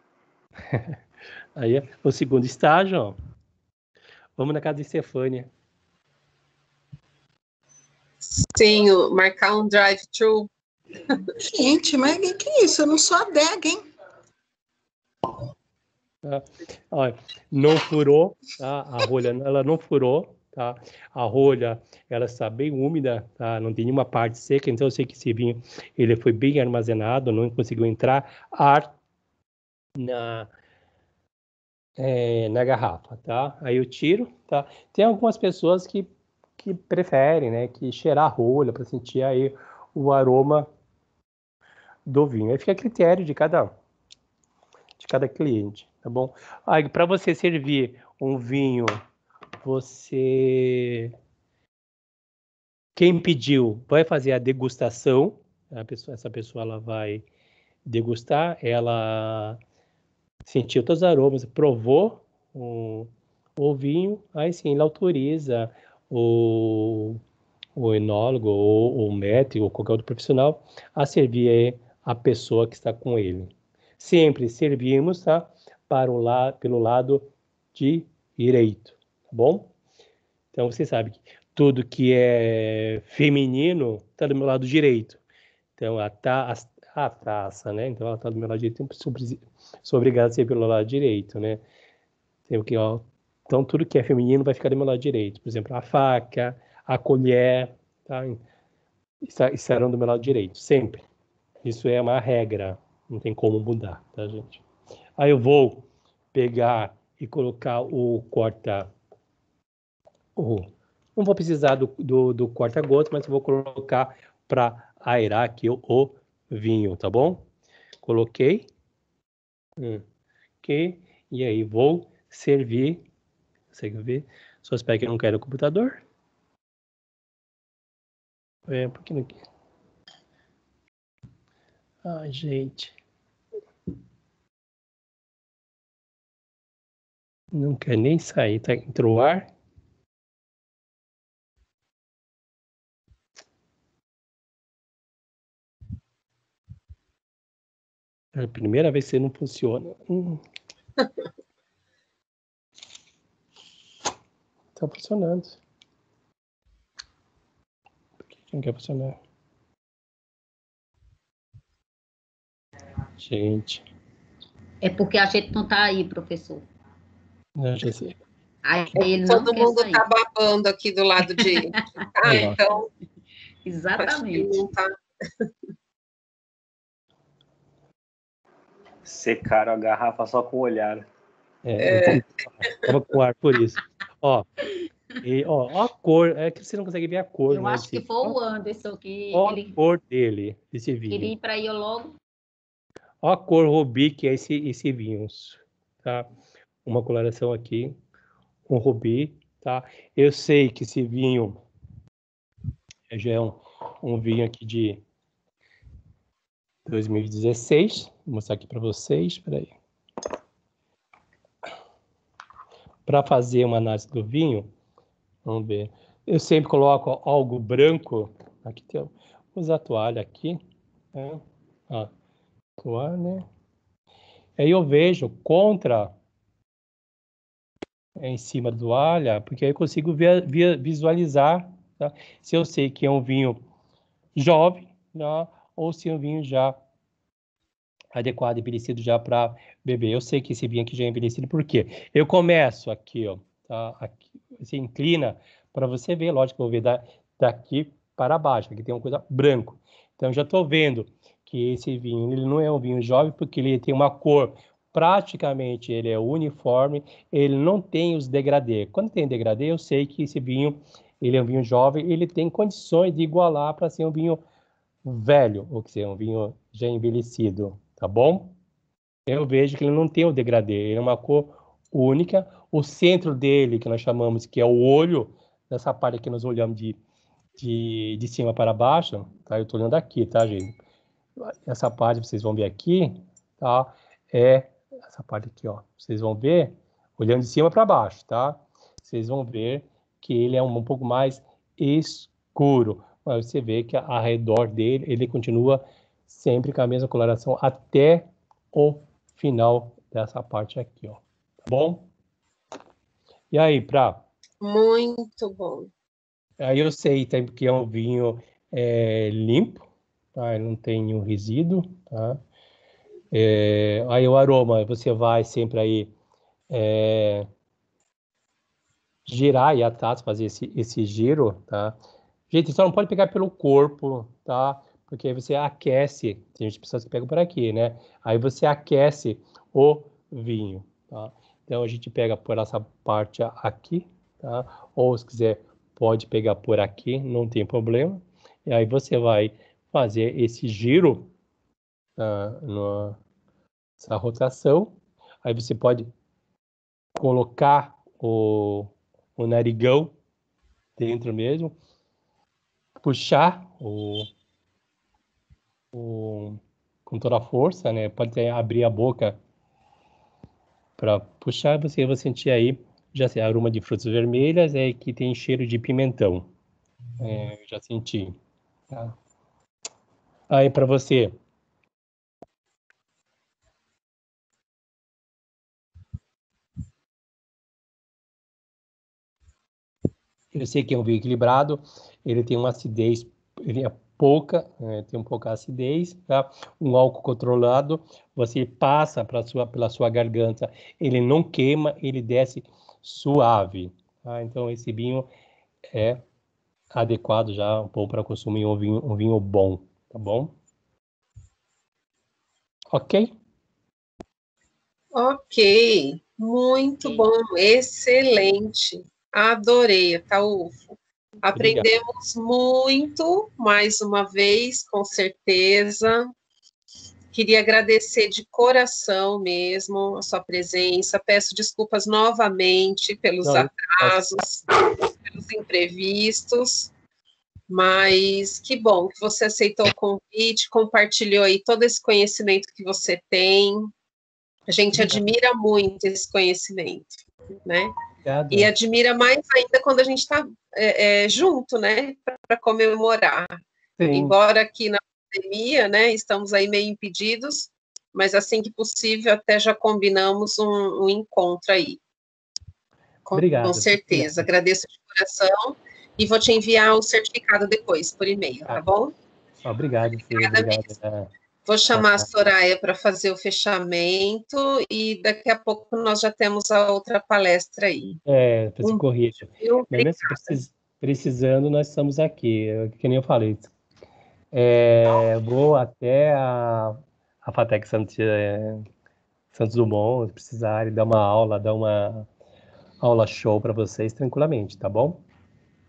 Aí é o segundo estágio, ó. Vamos na casa de Stefânia. Sim, marcar um drive-thru. Gente, mas que é isso? Eu não sou adega, hein? Olha, não furou, tá? A rolha, ela não furou, tá? A rolha, ela está bem úmida, tá? Não tem nenhuma parte seca, então eu sei que esse vinho, ele foi bem armazenado, não conseguiu entrar ar na garrafa, tá? Aí eu tiro, tá? Tem algumas pessoas que preferem, né, que cheirar a rolha para sentir aí o aroma do vinho. Aí fica a critério de cada cliente, tá bom? Aí para você servir um vinho, quem pediu vai fazer a degustação, essa pessoa ela vai degustar, ela sentiu todos os aromas, provou o vinho, aí sim, ele autoriza o enólogo ou o médico ou qualquer outro profissional a servir a pessoa que está com ele. Sempre servimos, tá? Pelo lado direito, tá bom? Então, você sabe que tudo que é feminino está do meu lado direito. Então, a taça, né? Então, ela está do meu lado direito, sou obrigado a ser pelo lado direito, né? Então, tudo que é feminino vai ficar do meu lado direito. Por exemplo, a faca, a colher, tá? Estarão do meu lado direito, sempre. Isso é uma regra, não tem como mudar, tá, gente? Aí eu vou pegar e colocar o não vou precisar do corta-gota, mas eu vou colocar para aerar aqui o vinho, tá bom? Coloquei. Ok. E aí vou servir. Você quer ver? Só espero que eu não quero o computador. Por que não quer? Ai, gente. Não quer nem sair, tá? Entrou o ar. É a primeira vez que não funciona. Tá funcionando. Por que não quer funcionar? Gente. É porque a gente não tá aí, professor. Não, já sei. Aí ele não Todo mundo tá babando aqui do lado de então. Exatamente. Secaram a garrafa só com o olhar. Tava com ar por isso. Ó, a cor. É que você não consegue ver a cor. Eu acho que foi o Anderson que a cor dele, desse vinho. queria ir para aí logo. Ó a cor rubi que é esse vinho, tá? Uma coloração aqui, um rubi, tá? Eu sei que esse vinho já é um vinho aqui de 2016. Vou mostrar aqui para vocês, peraí. Para fazer uma análise do vinho, vamos ver. Eu sempre coloco algo branco. Aqui tem, vou usar a toalha aqui, né? Toalha. Aí eu vejo em cima da toalha, porque aí eu consigo visualizar, tá? Se eu sei que é um vinho jovem, né? Ou se é um vinho já adequado, envelhecido já para beber. Eu sei que esse vinho aqui já é envelhecido, por quê? Eu começo aqui, ó, tá? Aqui, você inclina para você ver, lógico que eu vou ver daqui para baixo, aqui tem uma coisa branco. Então, já estou vendo que esse vinho, ele não é um vinho jovem, porque ele tem uma cor, praticamente, ele é uniforme, ele não tem os degradê. Quando tem degradê, eu sei que esse vinho, ele é um vinho jovem, ele tem condições de igualar para ser um vinho velho, ou que seja, um vinho já envelhecido, tá bom? Eu vejo que ele não tem o degradê, ele é uma cor única. O centro dele, que nós chamamos, que é o olho, dessa parte que nós olhamos de cima para baixo, tá? Eu estou olhando aqui, tá, gente? Essa parte, vocês vão ver aqui, tá? É essa parte aqui, ó. Vocês vão ver, olhando de cima para baixo, tá? Vocês vão ver que ele é um pouco mais escuro. Mas você vê que ao redor dele, ele continua sempre com a mesma coloração até o final dessa parte aqui, ó. Tá bom? E aí, Muito bom. Aí eu sei que é um vinho limpo, tá? Ele não tem nenhum resíduo, tá? Aí o aroma, você vai sempre aí girar aí a taça, fazer esse giro, tá? Gente, só não pode pegar pelo corpo, tá? Porque aí você aquece, tem gente pessoas que pegam por aqui, né? Aí você aquece o vinho, tá? Então, a gente pega por essa parte aqui, tá? Ou, se quiser, pode pegar por aqui, não tem problema. E aí você vai fazer esse giro, essa rotação. Aí você pode colocar o narigão dentro mesmo, puxar com toda a força, né? Pode até abrir a boca para puxar, você vai sentir aí já sei, aroma de frutas vermelhas, que tem cheiro de pimentão. Eu já senti. Tá? Aí para você eu sei que é um vinho equilibrado, ele tem uma acidez, ele é pouca, tem um pouca acidez, tá? Um álcool controlado, você passa pela sua garganta, ele não queima, ele desce suave, tá? Então esse vinho é adequado já um pouco para consumir um vinho bom, tá bom? Ok? Ok, muito bom, excelente. Adorei, Ataúfo. Aprendemos muito, mais uma vez, com certeza. Queria agradecer de coração mesmo a sua presença. Peço desculpas novamente pelos atrasos, pelos imprevistos, mas que bom que você aceitou o convite, compartilhou aí todo esse conhecimento que você tem. A gente admira muito esse conhecimento, né? Obrigado. E admira mais ainda quando a gente está junto, né? Para comemorar. Sim. Embora aqui na pandemia, né? Estamos aí meio impedidos, mas assim que possível até já combinamos um encontro aí. Obrigado. Com certeza. Obrigado. Agradeço de coração e vou te enviar o certificado depois, por e-mail, tá bom? Obrigado, filho. Obrigado. Vou chamar a Soraya para fazer o fechamento e daqui a pouco nós já temos a outra palestra aí. Para se corrigir. Precisando, nós estamos aqui. Que nem eu falei. Vou até a FATEC Santos Dumont, se precisarem, dar uma aula show para vocês tranquilamente, tá bom?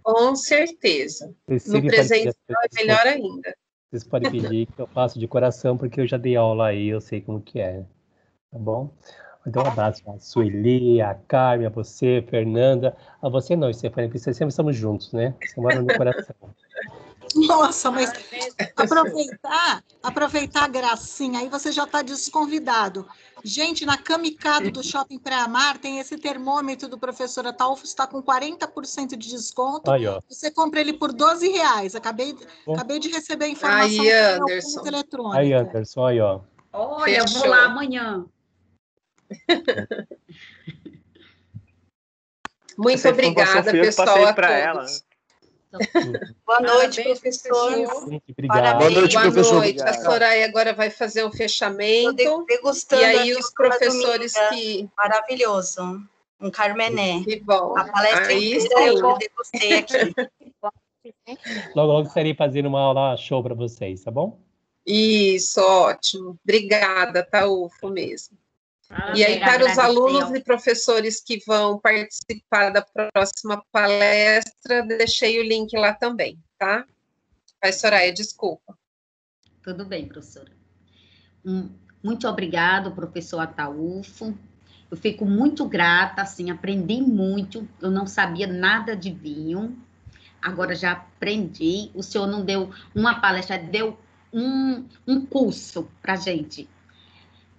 Com certeza. No presencial é melhor ainda. Vocês podem pedir que eu faço de coração, porque eu já dei aula aí, eu sei como que é, tá bom? Então, um abraço a Sueli, a Carmen, a você, Fernanda. A você não, Stefania, porque vocês sempre estamos juntos, né? Você mora no meu coração. Nossa, mas aproveitar a gracinha, aí você já está desconvidado. Gente, na Kamikado do Shopping Praia-Mar tem esse termômetro do professor Ataúfo, está com 40% de desconto. Aí, ó. Você compra ele por R$12. Acabei de receber a informação aí, Anderson. eletrônica. Aí, Anderson, aí, ó. Olha, eu vou lá amanhã. Muito obrigada, pessoal, a todos. Boa noite, professor. Obrigado. Boa noite, professor. Boa noite. A Soraya agora vai fazer um fechamento. Degustando e aí os professores que... Maravilhoso. Um carmené. Que bom. A palestra inteira eu degustei aqui. Logo estarei fazendo uma aula show para vocês, tá bom? Isso, ótimo. Obrigada, Ataúfo mesmo. E aí, para os alunos e professores que vão participar da próxima palestra, deixei o link lá também, tá? Vai, Soraya, desculpa. Tudo bem, professora. Muito obrigado, professor Ataúfo. Eu fico muito grata, assim, aprendi muito. Eu não sabia nada de vinho, agora já aprendi. O senhor não deu uma palestra, deu um curso para gente.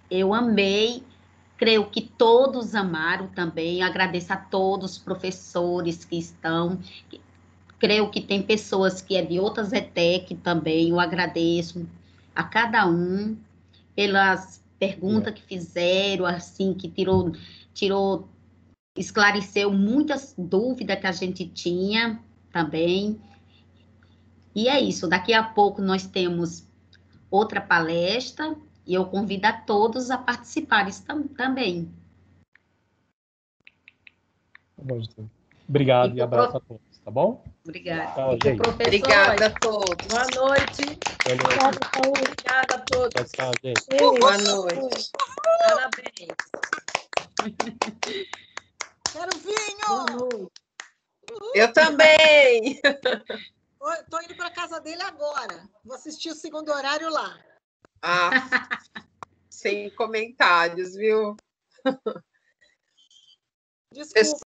Eu amei. Creio que todos amaram também. Agradeço a todos os professores que estão. Creio que tem pessoas que é de outras ETEC também. Eu agradeço a cada um pelas perguntas que fizeram, assim, que esclareceu muitas dúvidas que a gente tinha também. E é isso. Daqui a pouco nós temos outra palestra. E eu convido a todos a participarem também. Tá bom, obrigado e abraço a todos, tá bom? Obrigada. Tchau, gente. Obrigada a todos. Boa noite. Obrigada a todos. Tchau, gente. Boa noite. Parabéns. Quero vinho! Eu também! Estou indo para a casa dele agora. Vou assistir o segundo horário lá. Ah, sem comentários, viu? Desculpa.